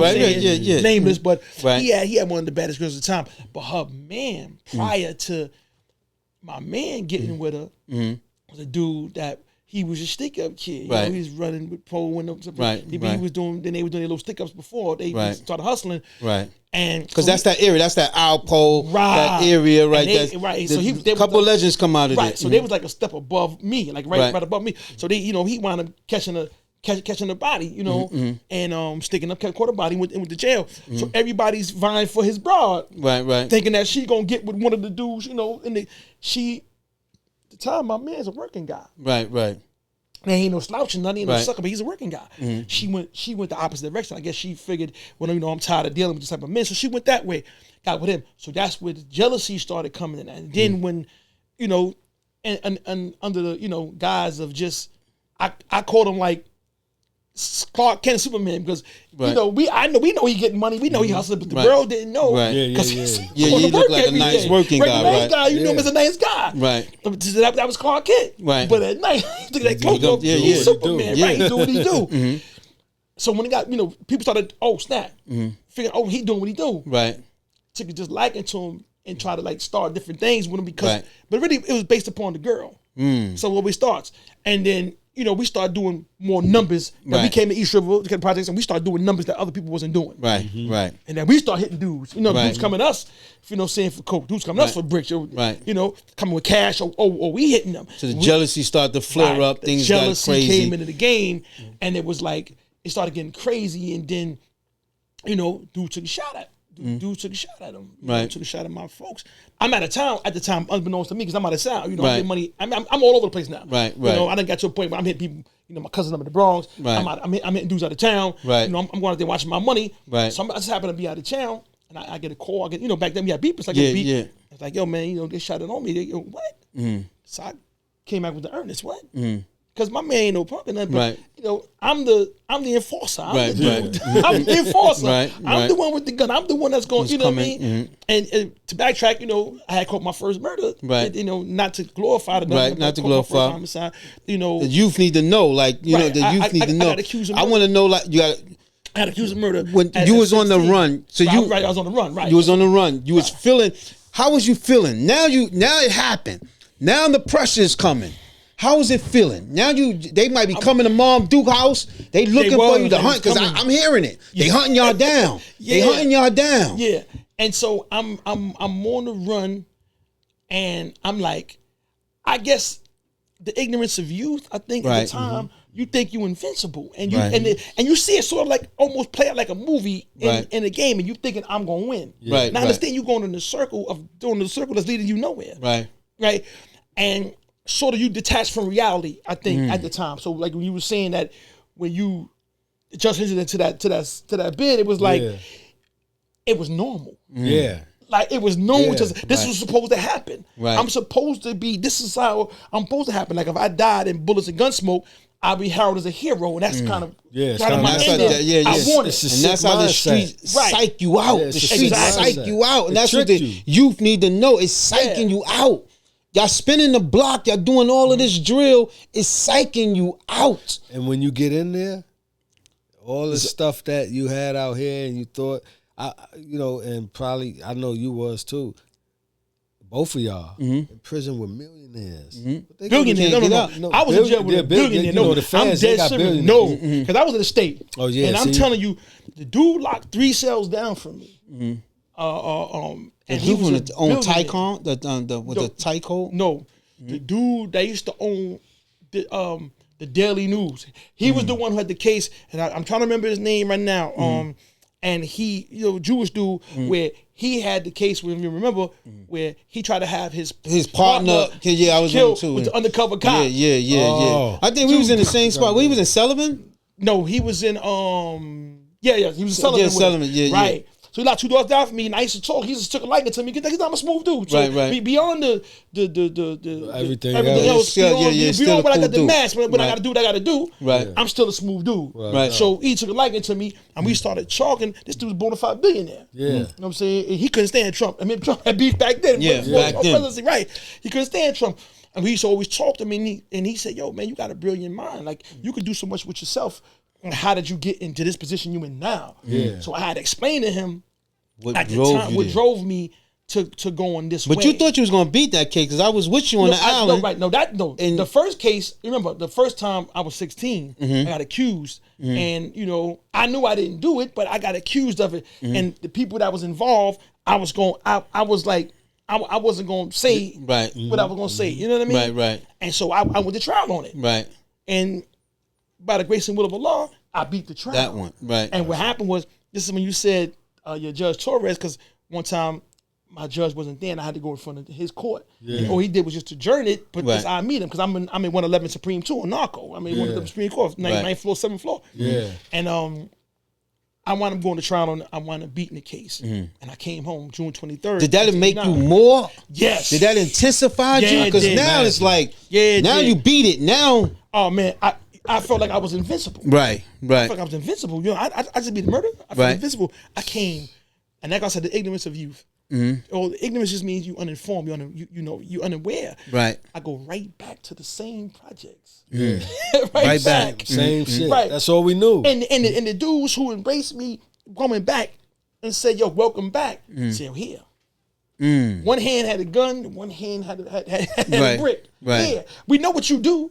Nameless. But he had one of the baddest girls at the time. But her man, prior to my man getting with her, was a dude that he was a stick up kid. He was running with pole windows. He was doing. Then they were doing their little stick ups before they started hustling. And
because that's that area, that's that Alpo, that area, So a couple of legends come out of it.
So they was like a step above me, like right above me. So they, he wound up catching the body, and sticking up, caught a body, went the jail. So everybody's vying for his broad, thinking that she gonna get with one of the dudes, and at the time my man's a working guy, Man, he ain't no slouching, nothing, he ain't no sucker, but he's a working guy. She went the opposite direction. I guess she figured, well, I'm tired of dealing with this type of men, so she went that way, got with him. So that's where the jealousy started coming in. And then when, and under the, guise of just I called him like Clark Kent Superman because you know we know he getting money, we know he hustling, but the world didn't know.
Right.
He
look like a nice working guy,
you know him as a nice guy.
Right.
That was Clark Kent.
Right.
But at night, he took that cloak off. He's Superman. Right. He do what he do.
Mm-hmm.
So when he got, people started, snap. Figuring, he doing what he do.
Right.
Took just liking to him and try to start different things with him because, but really it was based upon the girl. So what we starts, and then we started doing more numbers. Then we came to East River, to projects, and we started doing numbers that other people wasn't doing.
Right, right.
And then we start hitting dudes. Dudes coming to us, saying for coke. Dudes coming to us for bricks. Coming with cash. We hitting them.
So the jealousy started to flare up. Things got crazy.
Jealousy came into the game, and it was like it started getting crazy. And then, dude took a shot at. Dude took a shot at him. Took a shot at my folks. I'm out of town at the time, unbeknownst to me, because I'm out of town. I get money. I'm all over the place now.
Right.
I done got to a point where I'm hitting people. My cousin up in the Bronx.
Right.
I'm hitting dudes out of town.
Right.
I'm going out there watching my money.
Right.
So I just happen to be out of town, and I get a call. Back then we had beepers. I get a beep.
Yeah.
It's like, yo, man, they shot it on me. What? So I came back with the earnest. What? Because my man ain't no punk or nothing, but I'm the enforcer. I'm the enforcer. I'm the one with the gun. I'm the one that's going. What I mean? And to backtrack, I had caught my first murder.
Right.
Not to glorify the gun.
Not to glorify.
Homicide.
The youth need to know. The youth need to know. I want to know. You got.
I had accused of murder
when you was 16. On the run. So I
was on the run. Right.
You was on the run. You was feeling. How was you feeling? Now it happened. Now the pressure is coming. How is it feeling? Now they might be coming to Mom Duke house. They looking for you to hunt because I'm hearing it. They hunting y'all down. They hunting y'all down.
Yeah. And so I'm on the run, and I'm like, I guess the ignorance of youth. I think at the time you think you invincible, and you and you see it sort of like almost play out like a movie in a game, and you thinking I'm gonna win.
Right.
Now understand you going in the circle that's leading you nowhere.
Right.
Right. And sort of you detached from reality, I think, at the time. So like when you were saying that when you just into to that bid, it was like it was normal.
Yeah.
Like it was normal. This was supposed to happen.
Right.
I'm supposed to be. This is how I'm supposed to happen. Like if I died in bullets and gun smoke, I'll be heralded as a hero, and that's kind of my ending. I want it,
and that's how the streets psych you out. The streets psych you out, and that's what the youth need to know. It's psyching you out. Y'all spinning the block, y'all doing all of this drill, it's psyching you out.
And when you get in there, all the stuff that you had out here and you thought, and probably, I know you was too, both of y'all, in prison with millionaires.
Billionaires, no. I was in jail with a billionaire. No,
the fans,
I'm dead serious. No, because I was in the state.
Oh, yeah.
And I'm telling you, the dude locked 3 cells down from me.
And he was on Tycoon, the Tyco.
No, the dude that used to own the Daily News. He was the one who had the case, and I'm trying to remember his name right now. And he, Jewish dude, where he had the case. When you remember, where he tried to have his partner
I was
killed
too.
with the undercover cop.
Yeah. I think we was in the same spot. We was in Sullivan.
No, he was in he was in Sullivan.
Sullivan.
Right. So he knocked 2 doors down for me, and I used to talk. He just took a liking to me. He's not a smooth dude. So
right.
Beyond the
everything
else, beyond what I got the mask, but I got to do what I got to do.
Right.
I'm still a smooth dude.
Right.
So he took a liking to me, and we started talking. This dude was a bona fide billionaire.
Yeah.
You know what I'm saying? He couldn't stand Trump. I mean, Trump had beef back then.
Back then.
Right. He couldn't stand Trump. And we used to always talk to me, and he said, yo, man, you got a brilliant mind. Like, you could do so much with yourself. And how did you get into this position you in now?
Yeah.
So I had to explain to him
what drove
me to go on this
way.
But
you thought you was gonna beat that case because I was with you on the island.
And the first case, remember, the first time I was 16, I got accused. And I knew I didn't do it, but I got accused of it. And the people that was involved, I wasn't gonna say what I was gonna say. You know what I mean?
Right.
And so I went to trial on it.
Right.
And by the grace and will of Allah, I beat the trial.
That one. Right.
And what happened was, this is when you said your Judge Torres, because one time my judge wasn't there and I had to go in front of his court. Yeah. All he did was just adjourn it, but I meet him because I'm in 111 Supreme 2 on Narco. I mean, one of the Supreme Court, 9th floor, 7th floor.
Yeah.
And I wound up going to trial on. I wound up beating the case, and I came home June 23rd.
Did that make you more?
Yes.
Did that intensify you? Because now it's like, now you beat it. Now,
oh man, I felt like I was invincible.
Right.
I felt like I was invincible. You know, I just beat the murder. I felt invincible. I came, and like I said, the ignorance of youth. Or ignorance just means you uninformed, you unaware.
Right.
I go right back to the same projects.
Right back.
Same shit.
Right.
That's all we knew.
And the dudes who embraced me coming back and said, "Yo, welcome back." Said, "I'm here." One hand had a gun, one hand had a brick.
Right.
Yeah, we know what you do.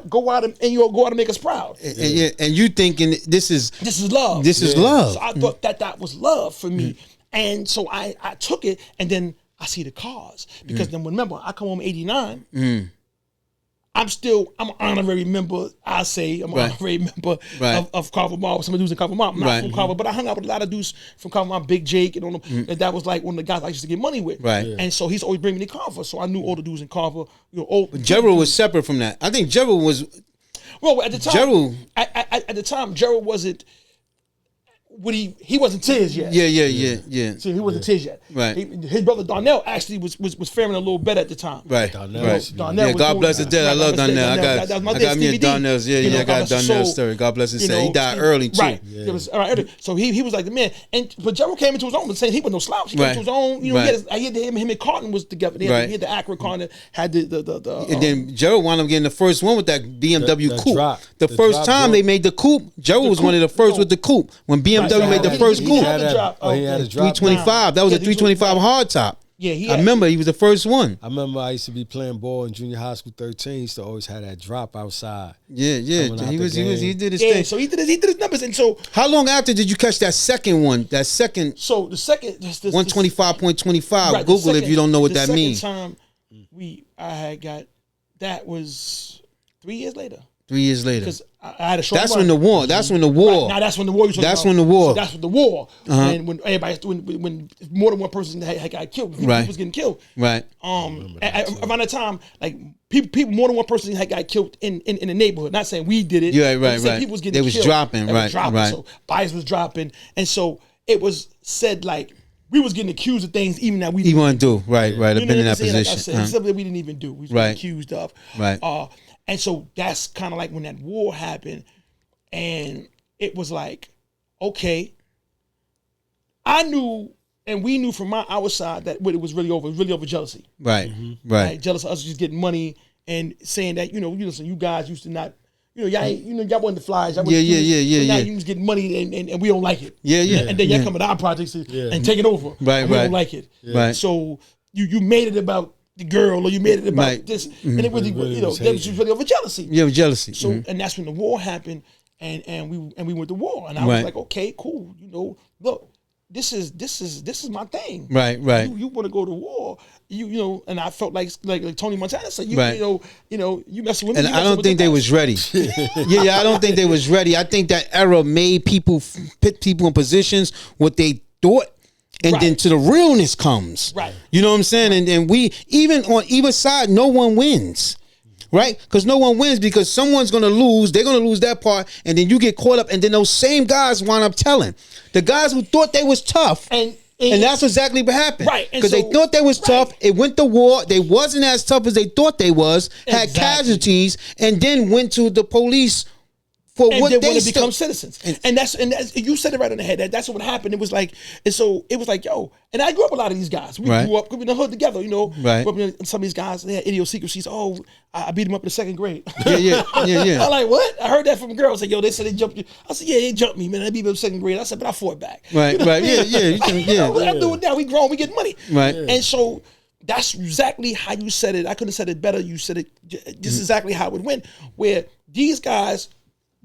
Go out and make us proud.
And you thinking this is
love.
This is love.
So I thought that was love for me. And so I took it, and then I see the cause. Because then remember, I come home 89. I'm an honorary member, I say. I'm an honorary member of Carver Mall. Some of the dudes in Carver Mall. I'm not from Carver, but I hung out with a lot of dudes from Carver Mall, Big Jake, and all them. And that was like one of the guys I used to get money with.
Right.
And so he's always bringing me to Carver. So I knew all the dudes in Carver. But
Gerald was separate from that. I think Gerald was...
Well, at the time...
Gerald...
At the time, Gerald wasn't... He wasn't Tiz yet.
Yeah.
So he wasn't Tiz yet.
Right.
His brother Darnell actually was faring a little better at the time.
Right.
Darnell.
Darnell
God bless his dead. I love Darnell. I got me a Darnell's. I got Darnell's story. God bless his soul. He died early too.
Right. It was early. So he was like the man. But Gerald came into his own. But saying he was no slouch. He came into his own. He had him and Carton was together. He had the Acura Carton. Had the
and then Gerald wound up getting the first one with that BMW coupe. The first time they made the coupe, Gerald was one of the first with the coupe when BMW made the first coupe.
He had a drop.
325. That was a 325 hardtop.
Yeah,
I remember he was the first one.
I remember I used to be playing ball in junior high school 13. He used to always have that drop outside.
Yeah. He did his thing.
So he did his numbers. And so
how long after did you catch that second one?
So the second
125.25. Google if you don't know what that means.
The second time I had got that was 3 years later.
3 years later.
Because I had a short
That's
run.
when the war. That's when the war.
Right. Now that's when the war.
That's when the war.
So that's when the war. When everybody, when more than one person had got killed, people was getting killed.
Right.
Around that time, like people, more than one person had got killed in the neighborhood. Not saying we did it.
Yeah, right.
People was getting
killed.
They was
dropping. Right.
So bodies was dropping, and so it was said like we was getting accused of things even that we
didn't want to do. Right. I've been in that position.
Like I said, something that we didn't even do. We was getting accused of.
Right.
And so that's kind of like when that war happened, and it was like, okay, I knew, and we knew from our side that what it was really over. It was really over jealousy.
Right.
Right. Jealous of us just getting money and saying that you guys used to not, y'all wasn't the flies.
Yeah.
Now you was getting money and we don't like it.
Yeah.
And then y'all come to our projects and take it over.
Right.
And we don't like it.
Right.
So you made it about the girl, or you made it about this, and it really, that was really over jealousy.
Yeah, jealousy.
So, and that's when the war happened, and we went to war, and I was like, okay, cool, look, this is my thing.
Right.
You want to go to war, and I felt like Tony Montana said, you messing with me.
And I don't think they was ready. I don't think they was ready. I think that era made people put people in positions what they thought. And then to the realness comes.
Right.
You know what I'm saying? And we, even on either side, no one wins. Right? Because no one wins because someone's going to lose. They're going to lose that part. And then you get caught up. And then those same guys wind up telling. The guys who thought they was tough. And that's exactly what happened.
Right.
Because they thought they was tough. It went to war. They wasn't as tough as they thought they was. Had casualties. And then went to the police for
and
what
they
want
to become citizens, and that's you said it right on the head. That's what happened. It was like, and so it was like, yo, and I grew up with a lot of these guys. We grew up in the hood together,
Right.
Grew up in some of these guys, they had idiosyncrasies. Oh, I beat them up in the second grade.
Yeah.
I'm like, what? I heard that from girls. Like, yo, they said they jumped you. I said, yeah, they jumped me, man. They beat me up in second grade. I said, but I fought back.
Right. Yeah.
I'm doing now. We grown. We get money.
Right.
And so that's exactly how you said it. I couldn't have said it better. You said it just exactly how it went. Where these guys,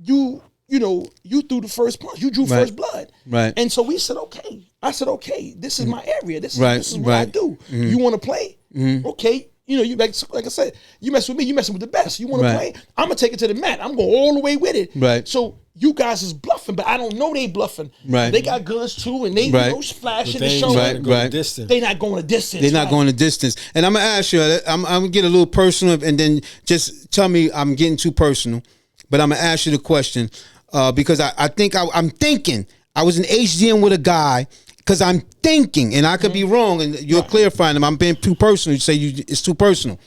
you threw the first punch. You drew first blood.
Right.
And so we said, okay. I said, okay, this is my area. This is what I do.
Mm-hmm.
You want to play? Mm-hmm. Okay. You like I said, you mess with me, you messing with the best. You want to play? I'm going to take it to the mat. I'm going all the way with it.
Right.
So you guys is bluffing, but I don't know they bluffing.
Right.
They got guns too, and they flashing and showing.
Right.
They not going a distance.
They're not going a distance. And I'm going to ask you, I'm going to get a little personal, and then just tell me I'm getting too personal. But I'm going to ask you the question. Because I'm thinking I was in HDM with a guy because I'm thinking, and I could be wrong, and you're clarifying them. I'm being too personal. You say it's too personal.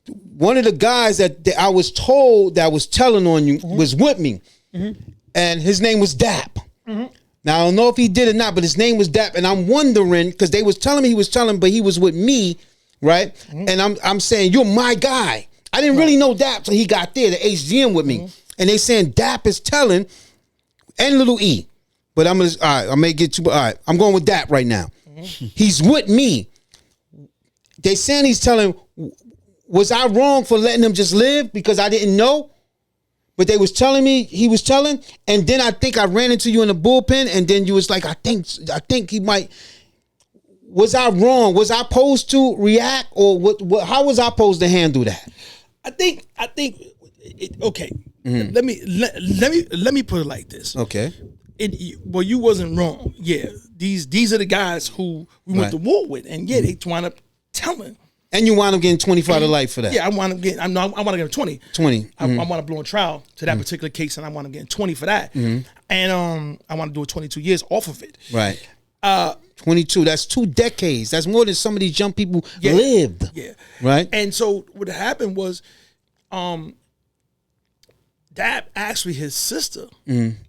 one of the guys that I was told that was telling on you was with me, and his name was Dap. Now I don't know if he did or not, but his name was Dap, and I'm wondering because they was telling me he was telling, but he was with me, right? And I'm saying you're my guy. I didn't really know Dap till he got there to HGM with me, and they saying Dap is telling, and Little E, but I'm gonna all right. I may get too. All right, I'm going with Dap right now. He's with me. They saying he's telling. Was I wrong for letting him just live because I didn't know? But they was telling me he was telling, and then I think I ran into you in the bullpen, and then you was like, I think he might. Was I wrong? Was I supposed to react, or what? How was I supposed to handle that?
I think. Okay, let me put it like this.
Okay.
Well, you wasn't wrong. Yeah, these are the guys who we went to war with, and yeah, they wound up telling.
And you wound up getting 25 to life for that.
Yeah, I wound up getting. I want to get 20.
20.
I want to blow a trial to that particular case, and I want to get 20 for that. And I want to do 22 years off of it.
Right. 22. That's 2 decades. That's more than some of these young people lived.
Yeah.
Right.
And so what happened was, that actually his sister.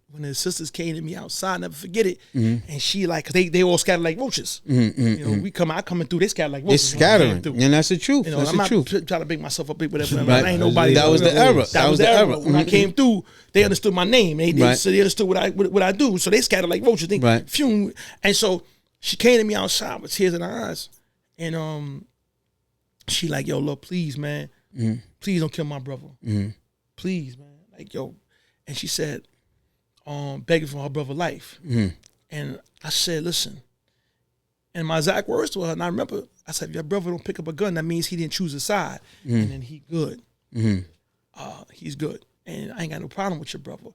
When his sisters came to me outside, I'll never forget it. And she like, cause they all scattered like roaches. You know, I coming through, they scattered like roaches.
They scattering, and that's the truth.
You know,
that's
I'm
the
not
truth.
trying to make myself a big whatever.
Right.
I ain't nobody.
That was the era.
That was the era. When I came through, they understood my name. So they understood what I do. So they scattered like roaches. They fume. And so she came to me outside with tears in her eyes, and she like, yo, look, please, man, please don't kill my brother. Please, man, like, yo. And she said, begging for her brother's life. And I said, listen, and my exact words to her, and I remember, I said, if your brother don't pick up a gun, that means he didn't choose a side. And then he good. He's good. And I ain't got no problem with your brother.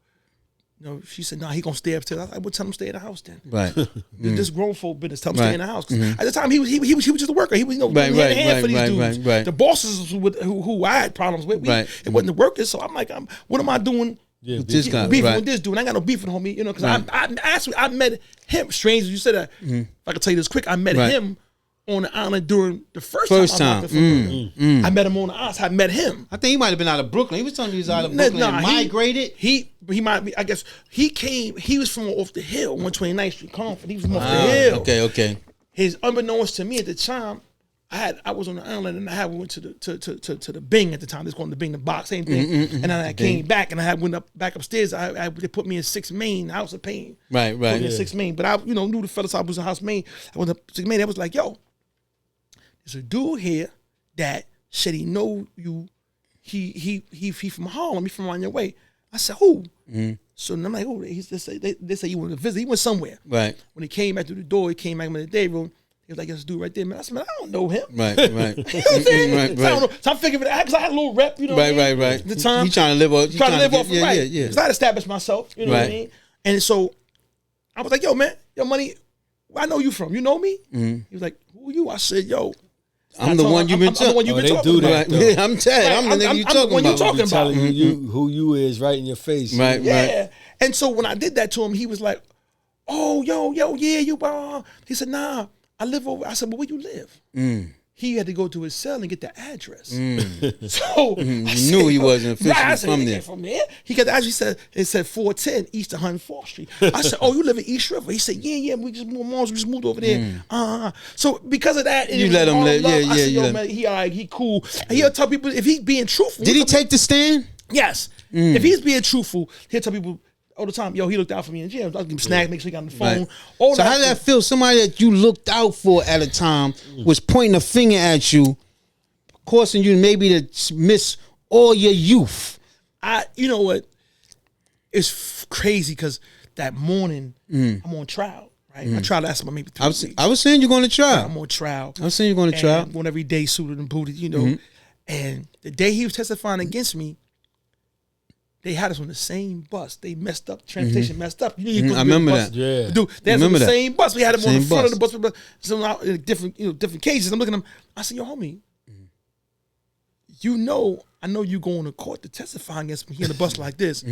You know, she said, nah, he gonna stay upstairs. I would tell him to stay in the house then. Right. This grown folk business, tell him to stay in the house. At the time, he was just a worker. He was, hand for these dudes. The bosses who I had problems with, it wasn't the workers. So I'm like, what am I doing?
Yeah,
beefing with this dude. I ain't got no beef with homie, you know, because I met him, strange as you said that. If I could tell you this quick, I met him on the island during the first time. I met him on the island. I met him.
I think he might have been out of Brooklyn. He was telling me he was out of Brooklyn and migrated.
He might be, I guess, he was from off the hill, 129th Street, Comfort. He was from off the hill. Okay. His, unbeknownst to me at the time, I was on the island and I went to the Bing at the time. They was calling the Bing, the box, same thing. And then I came back and I went back upstairs. They put me in 6 Main, House of Pain. Right. Put me in 6 Main. But I, knew the fellas I was in House Main. I went to 6 Main. I was like, yo, there's a dude here that said he know you. He from Harlem. He from on your way. I said, who? So I'm like, oh, they say you went to visit. He went somewhere. Right. When he came back through the door, he came back in the day room. He was like, this dude right there, man. I said, man, I don't know him. Right. You know what I'm saying? So I don't know. So I'm figuring it out because I had a little rep, you know what I mean? Right. At the time.
You trying to live off.
Yeah. Because I had established myself, you know what I mean? And so I was like, yo, man, your money, where I know you from? You know me? He was like, who are you? I said, yo.
I'm the one you've been talking about. Yeah, I'm Ted. I'm the nigga you talking about.
Talking about who you is right in your face.
Right. And so when I did that to him, he was like, oh, yo, yeah, you. He said, nah. I live over. I said, well, where you live? He had to go to his cell and get the address. So I
knew he wasn't officially
from there. He got the address. It said 410 East 104th Street. I said, oh, you live in East River? He said, yeah. We just moved over there. So because of that,
you let him live.
I said, yo, man, he cool. And he'll tell people if he's being truthful.
Did he take the stand?
Yes. If he's being truthful, he'll tell people all the time, yo, he looked out for me in jail. I give him snacks, make sure he got on the phone.
Right. So how did that feel? Somebody that you looked out for at a time was pointing a finger at you, causing you maybe to miss all your youth.
You know what? It's crazy because that morning I'm on trial. Right, I trial lasted about maybe 3 weeks.
I was saying you're going to trial.
I'm on trial.
I was saying you're going to trial.
I'm on every day, suited and booted, you know. And the day he was testifying against me, they had us on the same bus. They messed up. Transportation messed up.
I remember that.
Yeah.
Dude, they had us on the same bus. We had them on the front of the bus. Some different cases. I'm looking at them. I said, yo, homie, I know you going to court to testify against me here in the bus like this.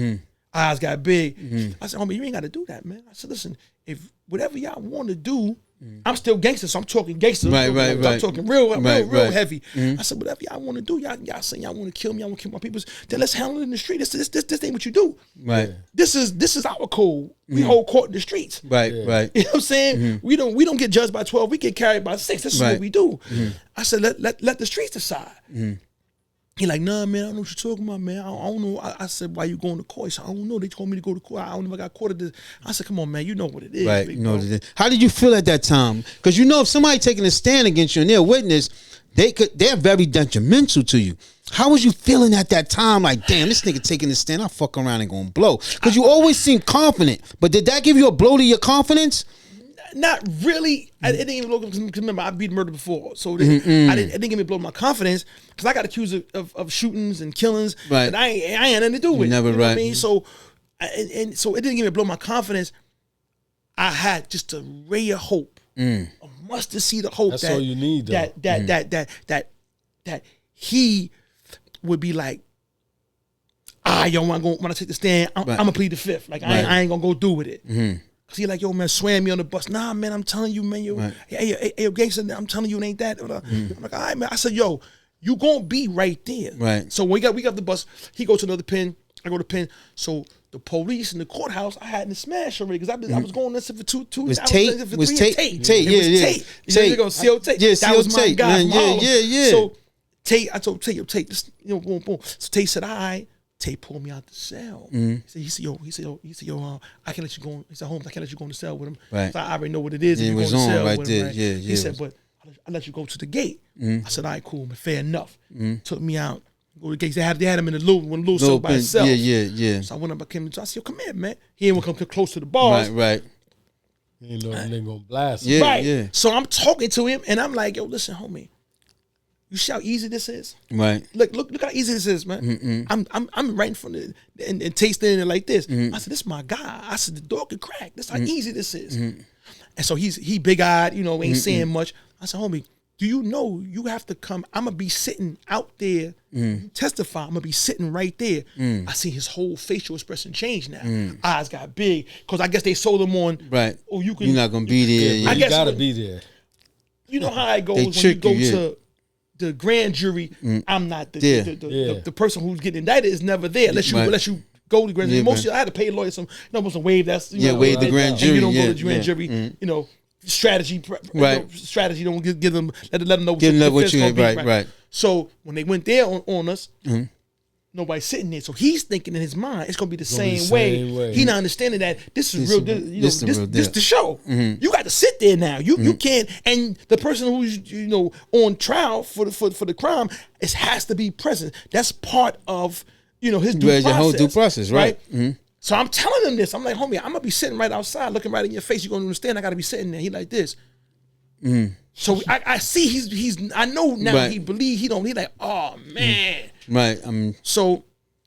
Eyes got big. I said, homie, you ain't got to do that, man. I said, listen, if whatever y'all want to do, I'm still gangster, so I'm talking gangster. I'm talking real heavy. I said, whatever y'all want to do, y'all saying y'all want to kill me, y'all want to kill my people, then let's handle it in the street. This ain't what you do.
Right.
This is our code. We hold court in the streets.
Right.
You know what I'm saying? We don't get judged by 12. We get carried by 6. This is what we do. I said, let the streets decide. He like, nah, man, I don't know what you're talking about, man. I don't know. I said, why you going to court? He said, I don't know. They told me to go to court. I don't know if I got caught at this. I said, come on, man, you know what it is.
Right, you know what it is. How did you feel at that time? Because you know if somebody taking a stand against you and they're a witness, they're very detrimental to you. How was you feeling at that time? Like, damn, this nigga taking a stand, I fuck around and gonna blow. Because you always seem confident. But did that give you a blow to your confidence?
Not really. It didn't even blow, because remember, I beat murder before. So it didn't give me a blow to my confidence, because I got accused of shootings and killings that I ain't had nothing to do with.
Never,
you know what I mean? So, so it didn't give me a blow to my confidence. I had just a ray of hope. A mustard seed of hope.
That's all you need, though.
That he would be like, yo, when I take the stand, I'm gonna plead the fifth. Like, I ain't gonna go do with it. Cause he like, yo, man, swam me on the bus. Nah, man, I'm telling you, man, yo, gangster, I'm telling you, it ain't that. I'm like, all right, man. I said, yo, you gonna be right there.
Right.
So when we got the bus, he go to another pen, I go to pen. So the police in the courthouse, I hadn't smashed already, because I was going there for two.
Was Tate? Was Tate? Tate, yeah.
Tate. You know, CO Tate.
Yeah,
that was my guy.
Yeah.
So Tate, I told Tate, yo, Tate, this, boom, boom. So Tate said, all right. Tate pulled me out the cell. He said, yo, I can't let you go. He said, Holmes, I can't let you go in the cell with him.
Right.
So I already know what it is.
It was on right there. Right? Yeah.
He said, but I let you go to the gate. I said, all right, cool, man, fair enough. Took me out. Go to the gates. They had him in the little cell by himself.
Yeah.
So I went up, I came to. I said, yo, come here, man. He didn't want to come close to the bars.
Right.
You know that nigga gonna blast him.
Yeah.
So I'm talking to him, and I'm like, yo, listen, homie. You see how easy this is?
Right.
Look how easy this is, man. I'm right in front of it and tasting it like this. I said, this is my guy. I said, the dog can crack. This is how easy this is. And so he big-eyed, ain't saying much. I said, homie, do you know you have to come? I'm going to be sitting out there, testify. I'm going to be sitting right there. I see his whole facial expression change now. Eyes got big, because I guess they sold him on,
right.
Oh, you're
not going to be there.
Yeah, you got to be there.
You know how it goes when you go to the grand jury. I'm not the person who's getting indicted is never there unless you go to grand jury. Mostly I had to pay a lawyer some waive that's
waive the grand jury.
And you don't go to the grand jury. Strategy. Strategy. Don't give them let them know
what you right.
So when they went there on us. Nobody's sitting there, so he's thinking in his mind it's gonna be the same way. He not understanding that this is real. This the show. You got to sit there now. You can't. And the person who's on trial for the crime has to be present. That's part of his due process.
Your whole due process, right?
So I'm telling him this. I'm like, homie, I'm gonna be sitting right outside, looking right in your face. You're gonna understand. I got to be sitting there. He like this. So I see he's I know now he believe he don't. He like, oh man.
Right.
So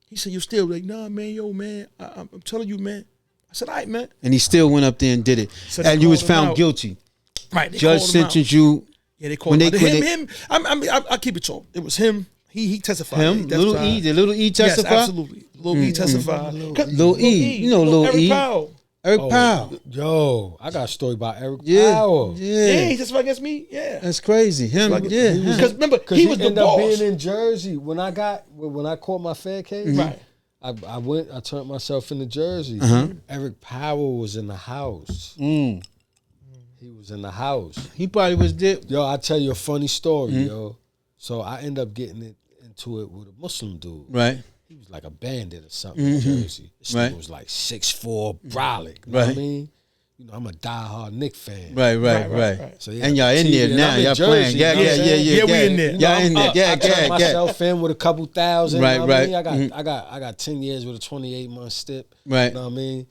he said, "You still like, nah, man, yo, man. I'm telling you, man." I said, "All right, man."
And he still went up there and did it, and you was found guilty.
Right.
Judge sentenced you.
Yeah, they called him. I keep it tall. It was him. He testified.
Him, Little E. Did Little E testify?
Yes, absolutely. Little E testified.
Little E. You know Little E. Eric Powell.
Yo, I got a story about Eric
Yeah,
Powell.
He testified against me. Yeah,
that's crazy.
Because remember, he was the
ended
boss.
Up being in Jersey when I caught my Fed case.
Right.
I turned myself into Jersey. Eric Powell was in the house. He was in the house.
He probably was there.
Yo, I tell you a funny story, yo. So I end up getting into it with a Muslim dude.
Right.
He was like a bandit or something in Jersey. This nigga was like 6'4", brolic. You know what I mean? I'm a diehard Knicks fan.
Right.
So,
and y'all in there now. Y'all playing. Yeah,
we in there.
Y'all in there.
I turned myself in with a couple thousand.
Right.
I got 10 years with a 28-month stip.
Right.
You know what I mean?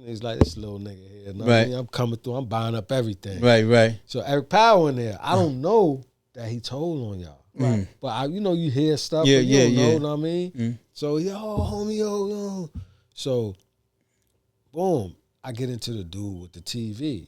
He's like, this little nigga here. You know
right.
I mean? I'm coming through. I'm buying up everything.
Right.
So Eric Powell in there. I don't know that he told on y'all. Right. But you hear stuff.
Yeah,
but you don't know what I mean? So, yo, homie, yo. So, boom. I get into the dude with the TV.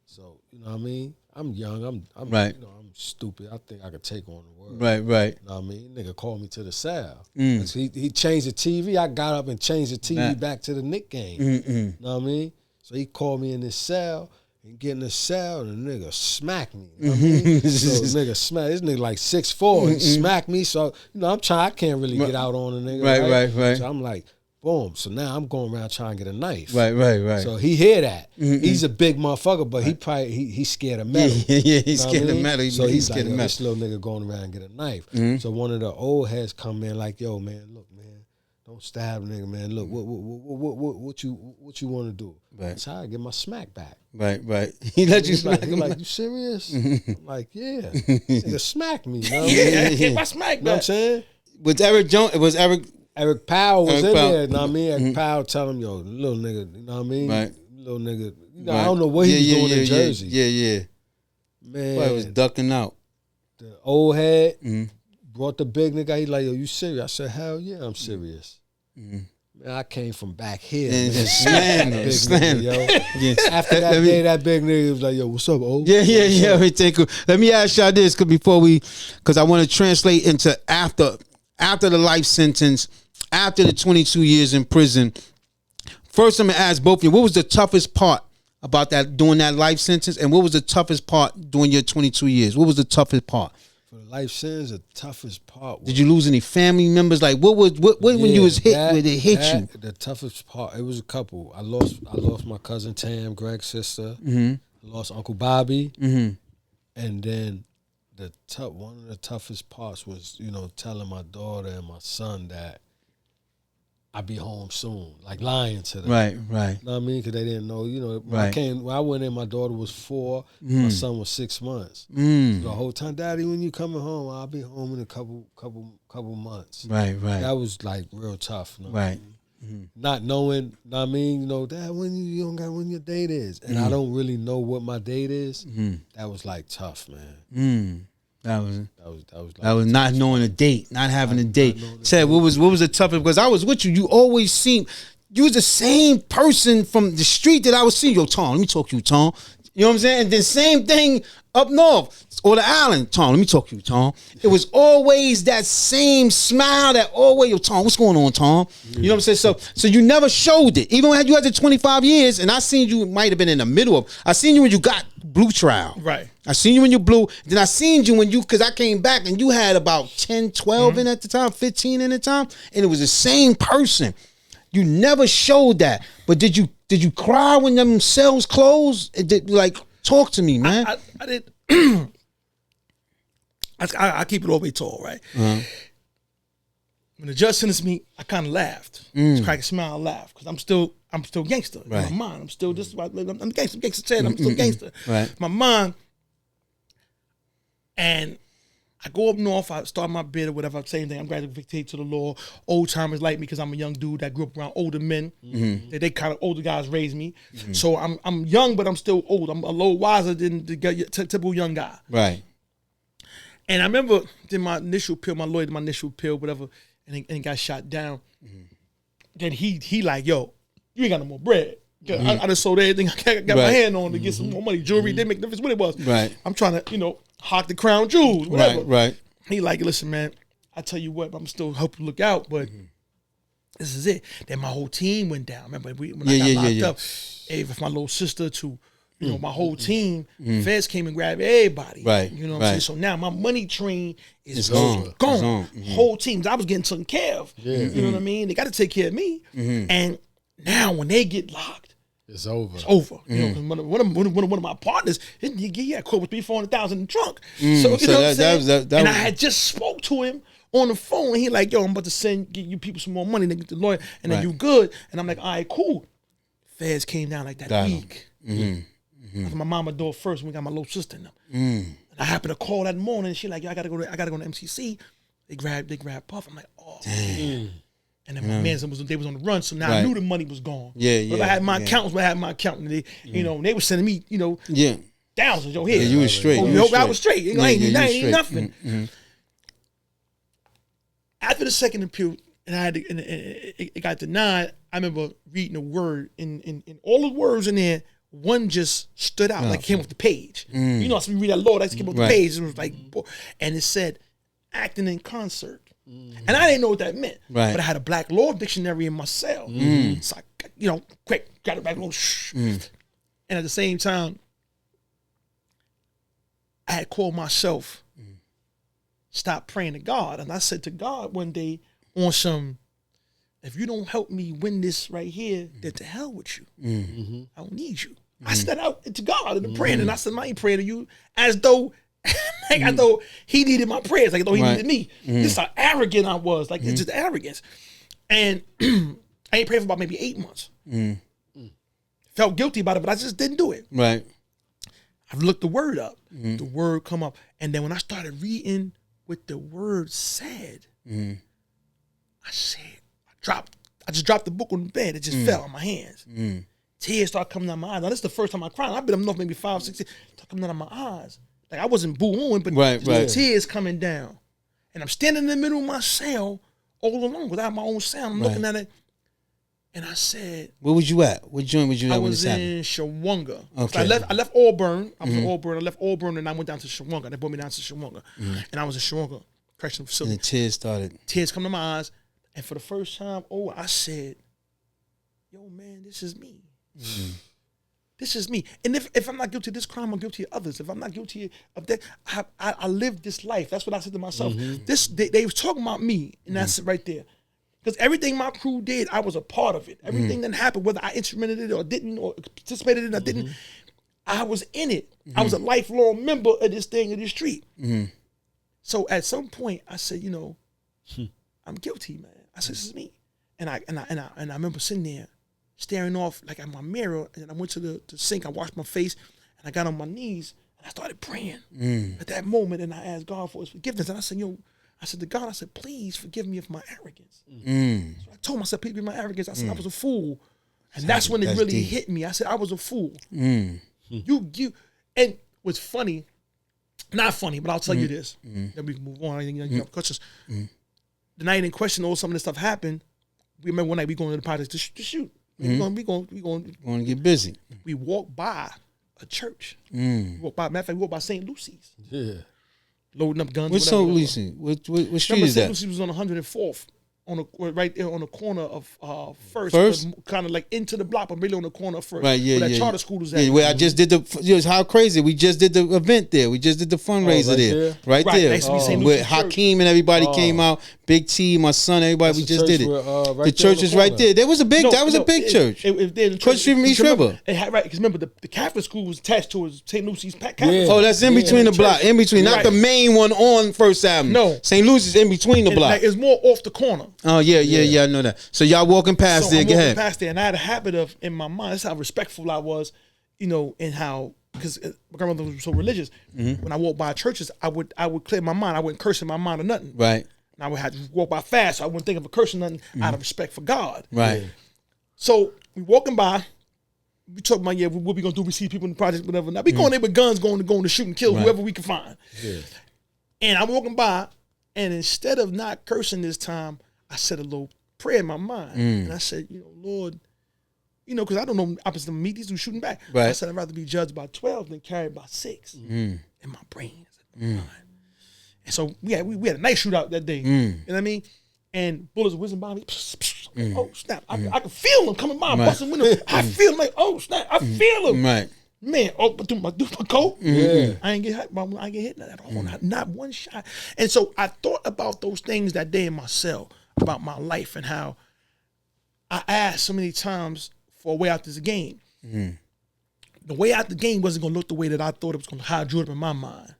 So, you know what I mean? I'm young. I'm
right.
You know, I'm stupid. I think I could take on the world.
Right.
You know what I mean? Nigga called me to the cell. He changed the TV. I got up and changed the TV back to the Knick game. You know what I mean? So he called me in this cell. And get in the cell, and the nigga smack me. You know what I mean? So this nigga like 6'4", he smack me. So, you know, I can't really get out on a nigga.
Right.
So I'm like, boom. So now I'm going around trying to get a knife.
Right.
So he hear that. He's a big motherfucker, but he probably he's scared of metal.
Yeah, he's scared of metal.
So he's
scared
like,
of
this little nigga going around and get a knife. So one of the old heads come in like, yo, man, look, man. Don't stab a nigga, man. Look, what you want to do?
Right.
That's how I get my smack back.
Right. He let you smack him.
Like, you serious? I'm like, yeah. Nigga smack me. You know what I mean?
Yeah, I get my smack back.
You know what I'm saying?
Was Eric Jones? Was Eric
Powell was in
Powell.
there. You know what I mean? Eric Powell tell him, yo, little nigga. You know what I mean?
Right.
Little nigga. You know, I don't know what he was doing in Jersey.
Yeah.
Man,
Boy, was ducking out.
the old head brought the big nigga. He like, yo, you serious? I said, hell yeah, I'm serious. Man, I came from back here.
And
Man.
just slammed him.
Big nigga, yo.
Yeah.
After that day, that big nigga was like, yo, what's up, old?
Yeah. Let me ask y'all this, because I want to translate into after the life sentence, after the 22 years in prison. First, I'm gonna ask both of you, what was the toughest part about that doing that life sentence, and what was the toughest part during your 22 years? What was the toughest part?
For the life sentence, the toughest part was,
Did you lose any family members? Like what when you was hit, when it hit you?
The toughest part, it was a couple. I lost my cousin Tam, Greg's sister. I lost Uncle Bobby. And then one of the toughest parts was, you know, telling my daughter and my son that I'd be home soon, like lying to them.
Right.
You know what I mean? Because they didn't know, you know, when I went in, my daughter was 4, my son was 6 months. So the whole time, Daddy, when you coming home, I'll be home in a couple months.
Right.
That was like real tough. You know?
Right.
Not knowing, you know what I mean, you know, Dad, you don't got when your date is. And I don't really know what my date is. That was like tough, man.
That was
like
not knowing a date, not having a date. Ted, what was the toughest? Because I was with you. You always seemed, you was the same person from the street that I was seeing. Yo, Tom, let me talk to you, Tom. You know what I'm saying? And then same thing up north or the island. Tom, let me talk to you, Tom. It was always that same smile that always, yo, Tom, what's going on, Tom? You know what I'm saying? So you never showed it. Even when you had the 25 years, and I seen you, might have been in the middle of, I seen you when you got blue trial.
Right.
I seen you when you blue. Then I seen you when you, because I came back and you had about 10, 12 in at the time, 15 in the time, and it was the same person. You never showed that. But did you cry when them cells closed? Like, talk to me, man.
I did. I keep it all the way tall, right? When the judge sentenced me, I kind of laughed. Just crack a smile, laugh, because I'm still gangster.
Right.
In my mind, I'm still just I'm gangster. Gangster said I'm still gangster.
Right.
My mind, and I go up north. I start my bid or whatever. Same thing. I'm graduating to the law. Old timers like me because I'm a young dude that grew up around older men. They kind of older guys raised me. So I'm young, but I'm still old. I'm a little wiser than the typical young guy.
Right.
And I remember did my initial appeal, my lawyer did my initial appeal, whatever, and he got shot down. Then he like, yo, you ain't got no more bread. I just sold everything I got my hand on to get some more money. Jewelry didn't make no difference what it was.
Right.
I'm trying to, hawk the crown jewels, whatever.
Right.
He like, listen, man, I tell you what, I'm still helping look out, but this is it. Then my whole team went down. Remember when I got locked up, if my little sister to, my whole team, feds came and grabbed everybody.
Right.
You know what I'm saying? So now my money train is
gone.
Gone. Whole teams. I was getting taken care of. You know what I mean? They got to take care of me. And now when they get locked,
it's over.
It's over. You know, one of my partners, he had caught with $300,000 in the trunk. So you know what I'm saying? And I had just spoke to him on the phone, and he like, yo, I'm about to get you people some more money, nigga, the lawyer, and then you good. And I'm like, all right, cool. Feds came down like that week. My mama door first, and we got my little sister in them. And I happened to call that morning, and she like, yo, I gotta go to MCC. They grabbed Puff. I'm like, oh. Damn. And then my man they was on the run, so now I knew the money was gone. But if I had my accountants, I had my accountant. They, they were sending me, thousands. Yo, here.
Yeah, you was straight.
I was straight. Ain't nothing. After the second appeal, and it got denied. I remember reading a word, in all the words in there one just stood out, like it came off the page. You know, so we read that law, that came off the page. It was like, and it said, acting in concert. And I didn't know what that meant. But I had a black law dictionary in my cell. So I, you know, quick, got it back. And at the same time, I had called myself, stop praying to God. And I said to God one day on some, if you don't help me win this right here, then to hell with you. I don't need you. I said that out to God in the prayer, and I said, I ain't praying to you as though, like I thought he needed my prayers, like I thought he needed me. This is how arrogant I was, like it's just arrogance. And I ain't praying for about maybe 8 months. Felt guilty about it, but I just didn't do it.
Right.
I've looked the word up, the word come up, and then when I started reading what the word said, I said, I just dropped the book on the bed. It just fell on my hands. Tears started coming out my eyes. Now, this is the first time I cried. I've been up north maybe 5, 6 years. Started coming out of my eyes. Like, I wasn't boo-hooing, but tears coming down. And I'm standing in the middle of my cell all alone without my own sound. I'm looking at it. And I said...
Where was you at? What joint was you at when this happened?
I was in Shawanga.
Okay.
So I left Auburn. I was in Auburn. I left Auburn and I went down to Shawanga. They brought me down to Shawanga. And I was in Shawanga Correctional Facility.
And the tears started.
Tears come to my eyes. And for the first time, I said, yo, man, this is me. This is me. And if I'm not guilty of this crime, I'm guilty of others. If I'm not guilty of that, I lived this life. That's what I said to myself. They was talking about me, and that's it right there. Because everything my crew did, I was a part of it. Everything that happened, whether I instrumented it or didn't, or participated in it or didn't, I was in it. I was a lifelong member of this thing, of this street. So at some point, I said, you know, I'm guilty, man. I said, this is me. And I remember sitting there, staring off like at my mirror, and then I went to the sink, I washed my face, and I got on my knees, and I started praying at that moment, and I asked God for his forgiveness. And I said, I said to God, I said, please forgive me of my arrogance. So I told myself, please forgive me of my arrogance. I said, I was a fool. And that's when it really hit me. I said, I was a fool. You, and what's funny, not funny, but I'll tell you this. Then we can move on. You have questions. The night in question, all some of this stuff happened. We remember one night we going to the project to shoot. We going
to get busy.
We walked by a church. We walked by, matter of fact, we walked by St. Lucy's. Yeah. Loading up guns.
What's St. Lucy? What street is that?
St. Lucy was on 104th. Right there on the corner of First? Kind of like into the block, but really on the corner of First.
Right, yeah,
where that
yeah.
charter school was at.
Yeah, where I just did how crazy. We just did the event there. We just did the fundraiser there. Right there.
Next to St.
Where
Lucy's
Hakeem and everybody came out. Big T, my son, everybody, we just did it. The church is right there. That was a big church. Across street from East River.
Right, because remember, the Catholic school was attached to St. Lucy's Catholic.
Oh, that's in between the block. In between, not the main one on First Avenue.
No.
St. Lucy's in between the block.
It's more off the corner.
Oh, yeah, I know that. So y'all walking past there, go ahead.
Past there, and I had a habit of, in my mind, that's how respectful I was, you know, and how, because my grandmother was so religious, when I walked by churches, I would clear my mind. I wouldn't curse in my mind or nothing.
Right.
And I would have to walk by fast, so I wouldn't think of a curse or nothing out of respect for God.
Right.
So we walking by, we talking about, what we gonna do, we see people in the project, whatever. Now we going there with guns, going to shoot and kill whoever we can find. Yeah. And I'm walking by, and instead of not cursing this time, I said a little prayer in my mind. And I said, Lord, because I don't know opposite of me, these who shooting back. Right. I said, I'd rather be judged by 12 than carried by 6 in my brain. And so we had a nice shootout that day. You know what I mean? And bullets whizzing by me. Oh, snap. I can feel them coming by, busting windows. I feel them like, oh, snap. I feel them.
Right.
Man, through my coat. Yeah. I ain't get hit at all. Not one shot. And so I thought about those things that day in my cell, about my life and how I asked so many times for a way out this game. The way out the game wasn't going to look the way that I thought it was going to, how I drew it up in my mind.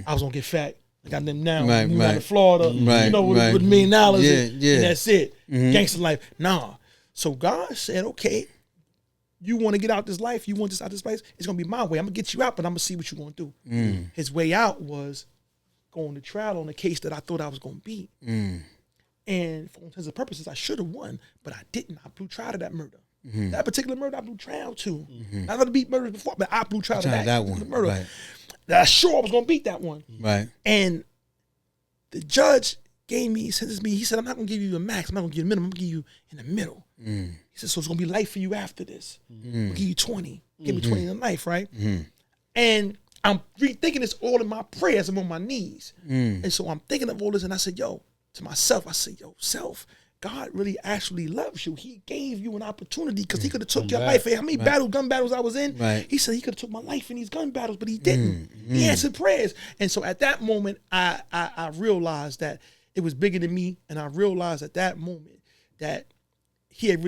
I was going to get fat. I got them now. Moved out of Florida. With $1 million. And that's it. Gangster life. Nah. So God said, okay, you want to get out this life? You want this out this place? It's going to be my way. I'm going to get you out, but I'm going to see what you're going to do. His way out was going to trial on a case that I thought I was going to beat. And for all intents and purposes, I should have won, but I didn't. I blew trial to that murder. That particular murder, I blew trial to. I've never beat murders before, but I blew trial to that one. Murder. Right. That I sure I was going to beat that one.
Right.
And the judge, gave me, he said, I'm not gonna give you a max, I'm not gonna give you a minimum, I'm gonna give you in the middle. He said, so it's gonna be life for you after this. I'll give you 20. Give me 20 in life, right? And I'm rethinking this all in my prayers. I'm on my knees. And so I'm thinking of all this, and I said, yo, to myself, I said, yo, self, God really actually loves you. He gave you an opportunity because he could have took your life. How many gun battles I was in? He said he could have took my life in these gun battles, but he didn't. He answered prayers. And so at that moment, I realized that it was bigger than me. And I realized at that moment that he had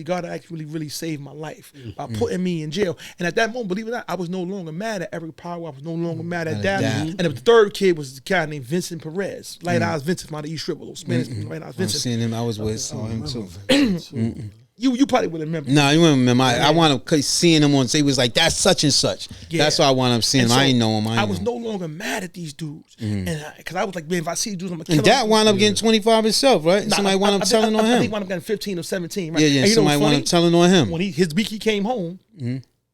God had actually really saved my life by putting me in jail. And at that moment, believe it or not, I was no longer mad at Eric Powell. I was no longer mad at Dad. And the third kid was a guy named Vincent Perez. Light Eyes Vincent from out of East Ribble. Spanish Light Eyes Vincent.
I've seen him. I was with him too.
You probably would remember.
No, you wouldn't remember. I wound up seeing him on. He was like, that's such and such. Yeah. That's why I wound up seeing him. So I ain't know him.
I was no longer mad at these dudes, and because I was like, man, if I see dudes, I'm gonna kill
them. And that wound up getting 25 himself, right? Somebody wound up telling on him.
I think wound up getting 15 or 17. Right?
Yeah. Somebody wound up telling on him.
When his week he came home,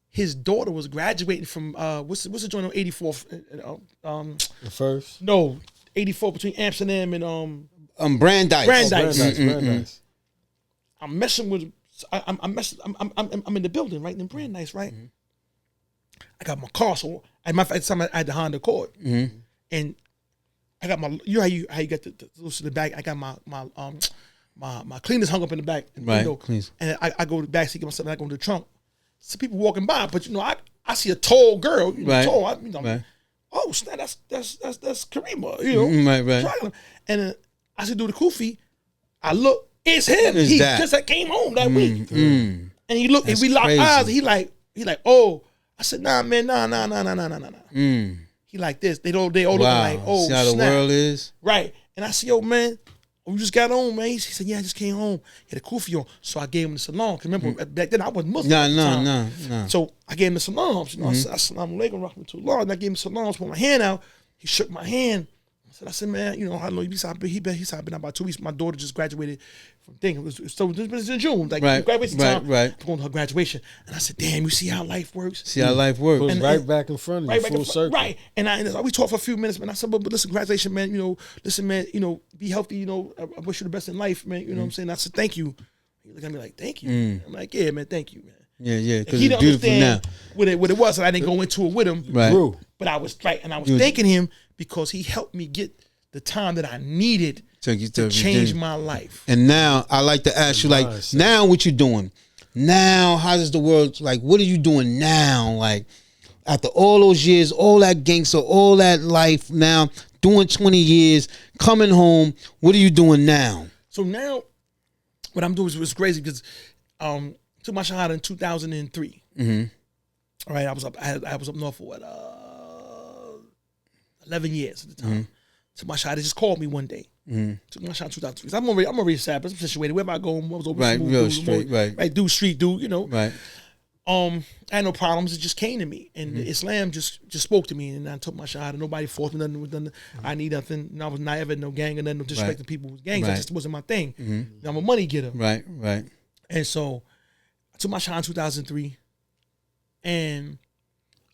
his daughter was graduating from what's the joint on 84th?
The first?
No, 84 between Amsterdam and
Brandeis.
Brandeis. I'm messing with. I'm in the building, right? In Brandeis, right? I got my car, so at my fact, I had the Honda Accord, and I got my. You know how you get the back. I got my cleaners hung up in the back,
right?
And I go to the back seat, get myself, and I go to the trunk. See people walking by, but I see a tall girl, tall. Oh snap, that's Karima,
right.
And I said, do the kufi. I look. It's him. He just came home that week. And he looked, and we locked eyes. He like, oh. I said, nah, man, nah. He like this. They all looking like, oh,
see how the world is?
Right. And I said, yo, man, you just got home, man. He said, yeah, I just came home. He had a kufi on. So I gave him the salam. Because remember, back then I wasn't Muslim.
No.
So I gave him the salams. I said, assalamu alaikum, rahmatullah. And I gave him salams, put my hand out. He shook my hand. I said, man, how long he said I've been about 2 weeks. My daughter just graduated from thing. It was in June, graduation time.
Right.
Going to her graduation, and I said, damn, you see how life works?
See how life works?
It was back in front of you, full circle.
Right. And we talked for a few minutes, man. I said, but listen, graduation, man. Listen, man. Be healthy. I wish you the best in life, man. You know what I'm saying? I said, thank you. He looked at me like, thank you. I'm like, yeah, man, thank you, man.
Yeah, because
he
it's
didn't
beautiful
understand
now.
What it was, and I didn't go into it with him.
Right.
But I was right, and I was thanking him because he helped me get the time that I needed to change my life.
And now I like to ask you, like, now what you doing? Now, how does the world, like, what are you doing now? Like, after all those years, all that gangster, all that life now, doing 20 years, coming home, what are you doing now?
So now, what I'm doing is crazy because took my shahada in 2003. All right, I was up north for 11 years at the time. Took my shot. They just called me one day. Took my shot in 2003. I'm already sad, but I'm situated. Wherever I go, I was over
real straight,
right, dude, street dude,
Right.
I had no problems. It just came to me, and Islam just spoke to me, and I took my shot. And nobody forced me nothing. I need nothing. And I was not ever no gang or nothing, no disrespecting people with gangs. That just wasn't my thing. I'm a money getter.
Right.
And so I took my shot in 2003, and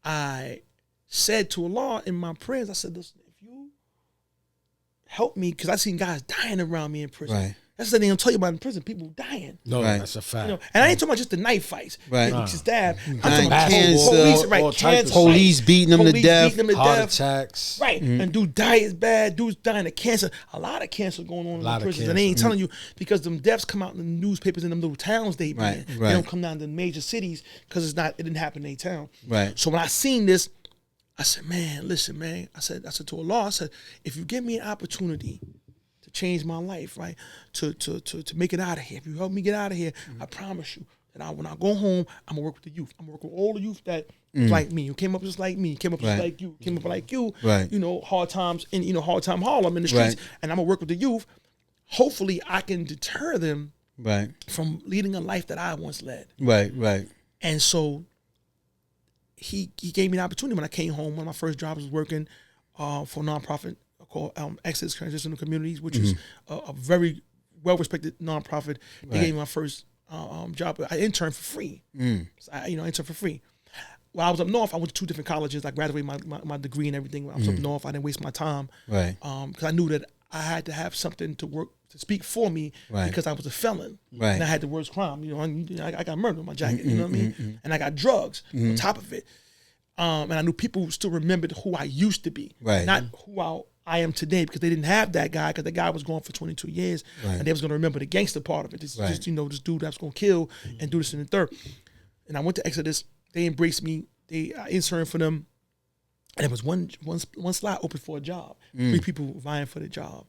I said to Allah in my prayers, I said, listen, help me, because I seen guys dying around me in prison.
Right.
That's the thing I'm telling you about in prison. People dying.
No, that's a fact.
And I ain't talking about just the knife fights.
Right.
Stab. I'm
talking
about
cancer, police beating them to death.
Heart attacks.
Right. And dude diet bad. Dudes dying of cancer. A lot of cancer going on in prisons. And they ain't telling you because them deaths come out in the newspapers in them little towns they be in. They don't come down to the major cities because it didn't happen in their town.
Right.
So when I seen this, I said, man, listen, man. I said to Allah, I said, if you give me an opportunity to change my life, right, to make it out of here, if you help me get out of here, I promise you that when I go home, I'm gonna work with the youth. I'm gonna work with all the youth that like me, who came up just like me, came up just like you, came up like you, hard times in hard time Harlem in the streets, and I'm gonna work with the youth. Hopefully, I can deter them from leading a life that I once led.
Right.
And so he gave me an opportunity when I came home. One of my first jobs was working for a nonprofit called Access Transitional Communities, which is a very well-respected nonprofit. They gave me my first job. I interned for free. So I interned for free. While I was up north, I went to 2 different colleges. I graduated my degree and everything. When I was up north, I didn't waste my time.
Right.
Because I knew that I had to have something to speak for me because I was a felon.
Right.
And I had the worst crime. I got murder on my jacket, you know what I mean? And I got drugs on top of it. And I knew people still remembered who I used to be, not who I am today, because they didn't have that guy, because the guy was gone for 22 years, and they was going to remember the gangster part of it. This just, this dude that's going to kill and do this in the third. And I went to Exodus. They embraced me. I interned for them. And there was one slot open for a job. 3 people vying for the job.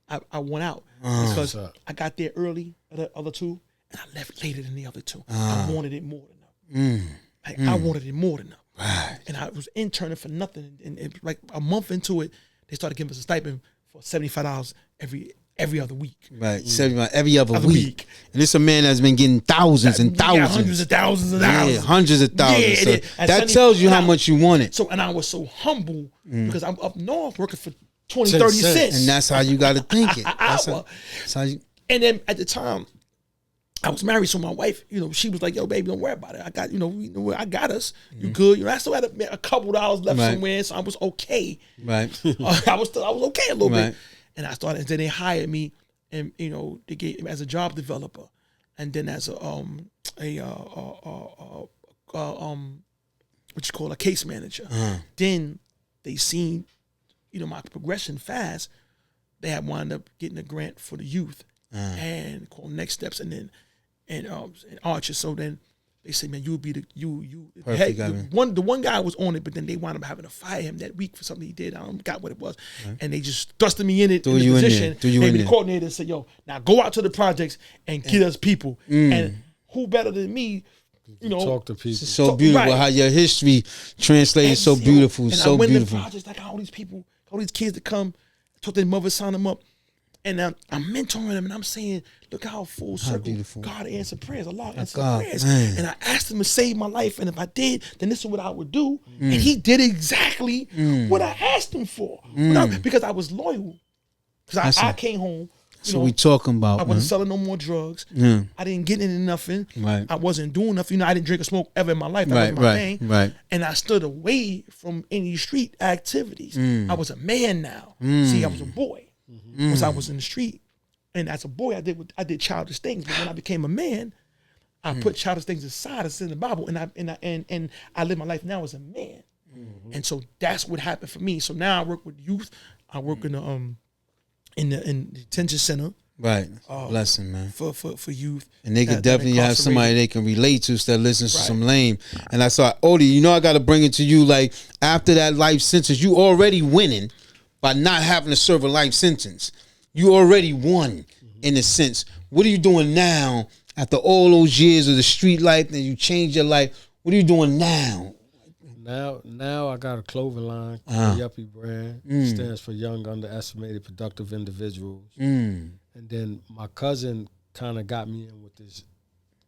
I won out because I got there early, the other 2, and I left later than the other 2. I wanted it more than them. I wanted it more than them. Right. And I was interning for nothing. And like a month into it, they started giving us a stipend for $75 every other week.
Right, $75 every other week. And this a man that's been getting thousands and thousands.
Hundreds of thousands of dollars.
Yeah, hundreds of thousands.
Yeah,
so that tells you how much you want it.
So, and I was so humble because I'm up north working for 20, 30 cents.
And that's how you got to think it. That's how you...
And then at the time, I was married, so my wife, she was like, "Yo, baby, don't worry about it. I got, I got us. You good? I still had a couple dollars left somewhere, so I was okay.
Right.
I was okay a little bit. And I started. And then they hired me, and they gave me as a job developer, and then as what you call a case manager. Then they seen, my progression fast. They had wound up getting a grant for the youth, and called Next Steps, and then. And Archer. So then they said, "Man, you would be the the one guy was on it, but then they wound up having to fire him that week for something he did. I don't got what it was, and they just thrusted me in the position. Made me the coordinator and said, "Yo, now go out to the projects and get us people." And who better than me?
Talk to people.
It's so beautiful how your history translated so beautiful, so
I went
beautiful.
To the projects, like all these people, all these kids that come, talk to their mother, sign them up. And I'm mentoring them, and I'm saying, look how full circle God answered prayers. Allah answered prayers. Man. And I asked him to save my life, and if I did, then this is what I would do. And he did exactly what I asked him for. Because I was loyal. Because I came home.
That's what we talking about.
I wasn't selling no more drugs. I didn't get into nothing.
Right.
I wasn't doing nothing. I didn't drink or smoke ever in my life. That wasn't my thing.
Right.
And I stood away from any street activities. I was a man now. See, I was a boy. Once I was in the street, and as a boy, I did childish things. But when I became a man, I put childish things aside. It's in the Bible, and I live my life now as a man. And so that's what happened for me. So now I work with youth. I work in the detention center.
Right, blessing, man.
For youth,
and they could definitely have somebody they can relate to instead of listening to some lame. And I saw Ollie. I got to bring it to you. Like after that life sentence, you already winning. By not having to serve a life sentence. You already won, in a sense. What are you doing now after all those years of the street life and you changed your life? What are you doing now?
Now I got a clothing line called Yuppie brand. Stands for Young Underestimated Productive Individuals. And then my cousin kind of got me in with this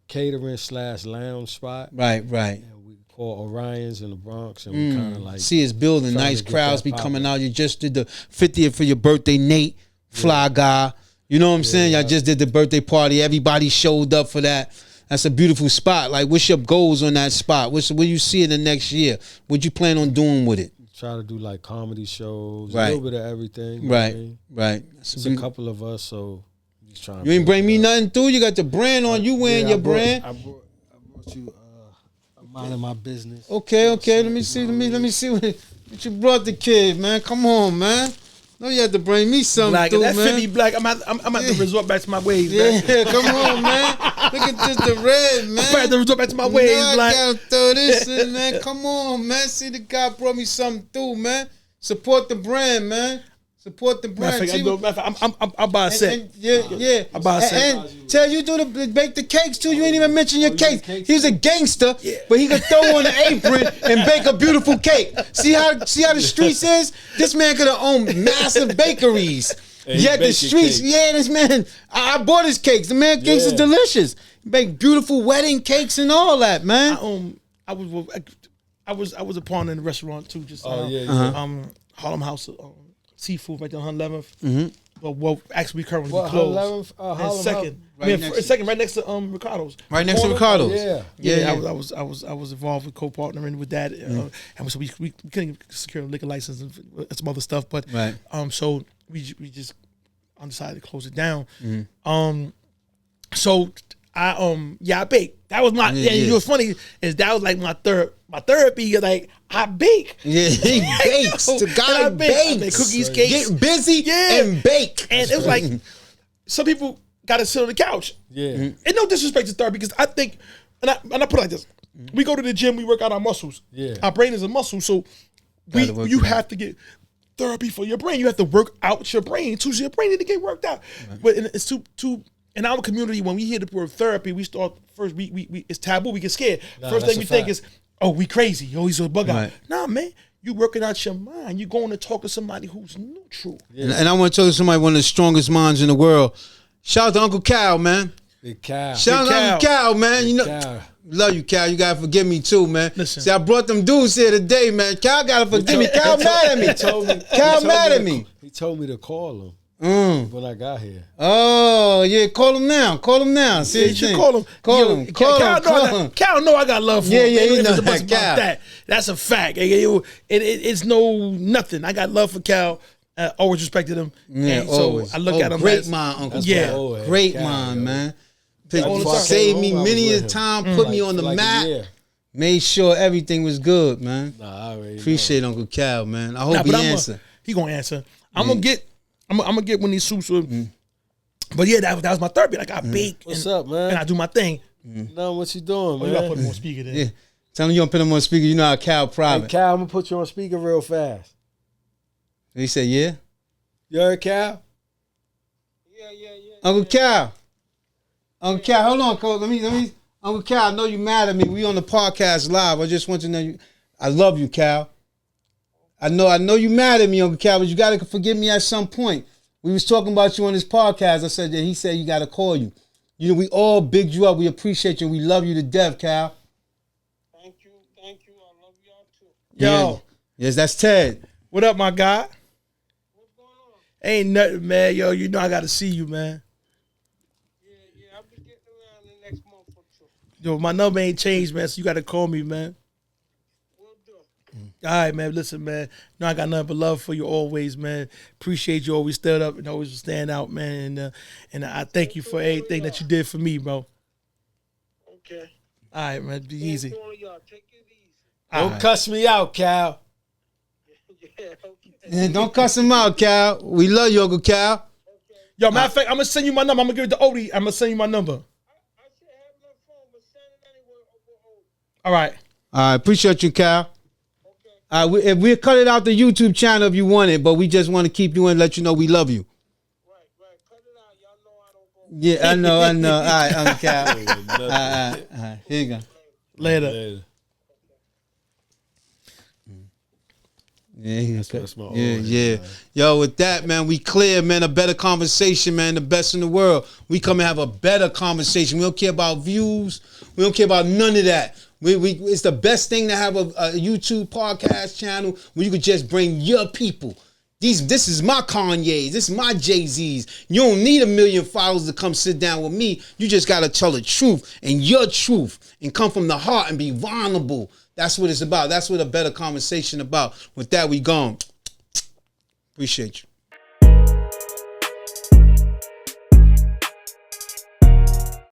catering / lounge spot.
Right.
And we call Orion's in the Bronx, and we kind of like
see it's building. Nice crowds be coming out. You just did the 50th for your birthday, Nate, fly guy. You know what I'm saying? Y'all just did the birthday party. Everybody showed up for that. That's a beautiful spot. Like, what's your goals on that spot? What you see in the next year? What you plan on doing with it?
Try to do like comedy shows, a little bit of everything.
Right.
It's a couple of us, so just trying.
You ain't bring me nothing through. You got the brand on. You wearing your brand.
I brought you. Minding my business.
Okay. Let me see what you brought the kid, man. Come on, man. No, you have to bring me something,
Black,
through,
that
man.
50 black. I'm at to resort back to my ways,
man. Yeah, come on, man. Look at this, the red, man.
I'm at to resort back to my ways, Black.
I gotta throw this in, man. Come on, man. See, the guy brought me something through, man. Support the brand, man. Support the brand.
I'll buy a set.
Yeah.
I'll buy a set.
And tell you bake the cakes too. You ain't even mention your cake. He's a gangster, but he could throw on an apron and bake a beautiful cake. See how the streets is? This man could have owned massive bakeries. Yet the streets, this man. I bought his cakes. The man cakes is delicious. He baked beautiful wedding cakes and all that, man.
I was a partner in the restaurant too. Just Harlem House. Seafood right there on 11th. well, actually, we currently closed. Second, right next to Ricardo's.
Right next to Ricardo's.
Yeah. I was involved with co-partnering with that, and so we couldn't secure a liquor license and some other stuff, but so we just decided to close it down. So I bake. That was my You know what's funny is that was like my therapy. Like I bake.
Yeah, he bakes. The guy bakes.
I make cookies, cakes.
Get busy and bake.
And it was like some people got to sit on the couch.
Yeah.
And no disrespect to therapy, because I think, and I put it like this: we go to the gym, we work out our muscles.
Yeah.
Our brain is a muscle, so you have to get therapy for your brain. You have to work out your brain. So your brain need to get worked out. Right. But it's too. In our community, when we hear the word therapy, we start first. We it's taboo. We get scared. First thing we think is, "Oh, we crazy. Oh, he's a bug out." Nah, man, you working out your mind. You going to talk to somebody who's neutral.
Yeah. And I want to talk to somebody, one of the strongest minds in the world. Shout out to Uncle Cal, man.
Big Cal.
Shout out to Uncle Cal, man. You know,
Cal.
Love you, Cal. You gotta forgive me too, man.
Listen.
See, I brought them dudes here today, man. Cal gotta forgive me. Cal mad at me. Cal mad at me.
He told me to call him. When I got here.
Oh, yeah, call him now. Call him now. See,
you should call him. Call him. Cal know I got love for him.
Yeah, you know
that. That's a fact. It's no nothing. I got love for Cal. Always respected him.
Yeah,
always. So I look at him
great
as,
mind, Uncle.
Yeah.
Cal. Great mind, man. Saved me many a time, put me on the map. Made sure everything was good, man.
Nah, I already
appreciate Uncle Cal, man. I hope he answer.
He gonna answer. I'm gonna get one of these soups with, but yeah, that was my therapy. Like I bake.
What's up, man?
And I do my thing.
No, what you doing, man?
You gotta put him on speaker then.
Yeah. Tell him you don't put him on speaker. You know how Cal private.
Hey, Cal, I'm gonna put you on speaker real fast.
He said, yeah.
You heard Cal?
Yeah.
Uncle Cal. Uncle Cal, hold on, Cole. Let me. Uncle Cal, I know you mad at me. We on the podcast live. I just want to know you. I love you, Cal. I know you mad at me, Uncle Cal, but you gotta forgive me at some point. We was talking about you on this podcast. I said that he said you gotta call you. You know, we all bigged you up. We appreciate you. We love you to death, Cal.
Thank you. I love y'all too.
Yo.
Yes, that's Ted.
What up, my guy?
What's going on?
Ain't nothing, man. Yo, you know I gotta see you, man.
Yeah. I'll be getting around the next month or two.
Yo, my number ain't changed, man, so you gotta call me, man. All right, man. Listen, man. No, I got nothing but love for you always, man. Appreciate you always stood up and always stand out, man. And I thank you for everything that you did for me, bro.
Okay.
All right, man. Be easy.
Take it easy.
Don't cuss me out, Cal.
Yeah, okay.
Yeah, don't cuss him out, Cal. We love you, Uncle Cal.
Okay.
Yo, matter of fact, I'm gonna send you my number. I'm gonna give it to Ollie. I'm gonna send you my number.
I should have my phone, but send it anywhere over.
All right.
All right, appreciate you, Cal. If we'll cut it out the YouTube channel if you want it, but we just want to keep you and let you know we love you.
Right. Cut it out. Y'all know I don't go.
Yeah, I know. All right, Uncle Cal. All right. Here you go.
Later.
Yeah. Yo, with that, man, we clear, man. A better conversation, man. The best in the world. We come and have a better conversation. We don't care about views. We don't care about none of that. It's the best thing to have a YouTube podcast channel where you could just bring your people. This is my Kanye's. This is my Jay-Z's. You don't need 1 million followers to come sit down with me. You just got to tell the truth and your truth and come from the heart and be vulnerable. That's what it's about. That's what a better conversation about. With that, we gone. Appreciate you.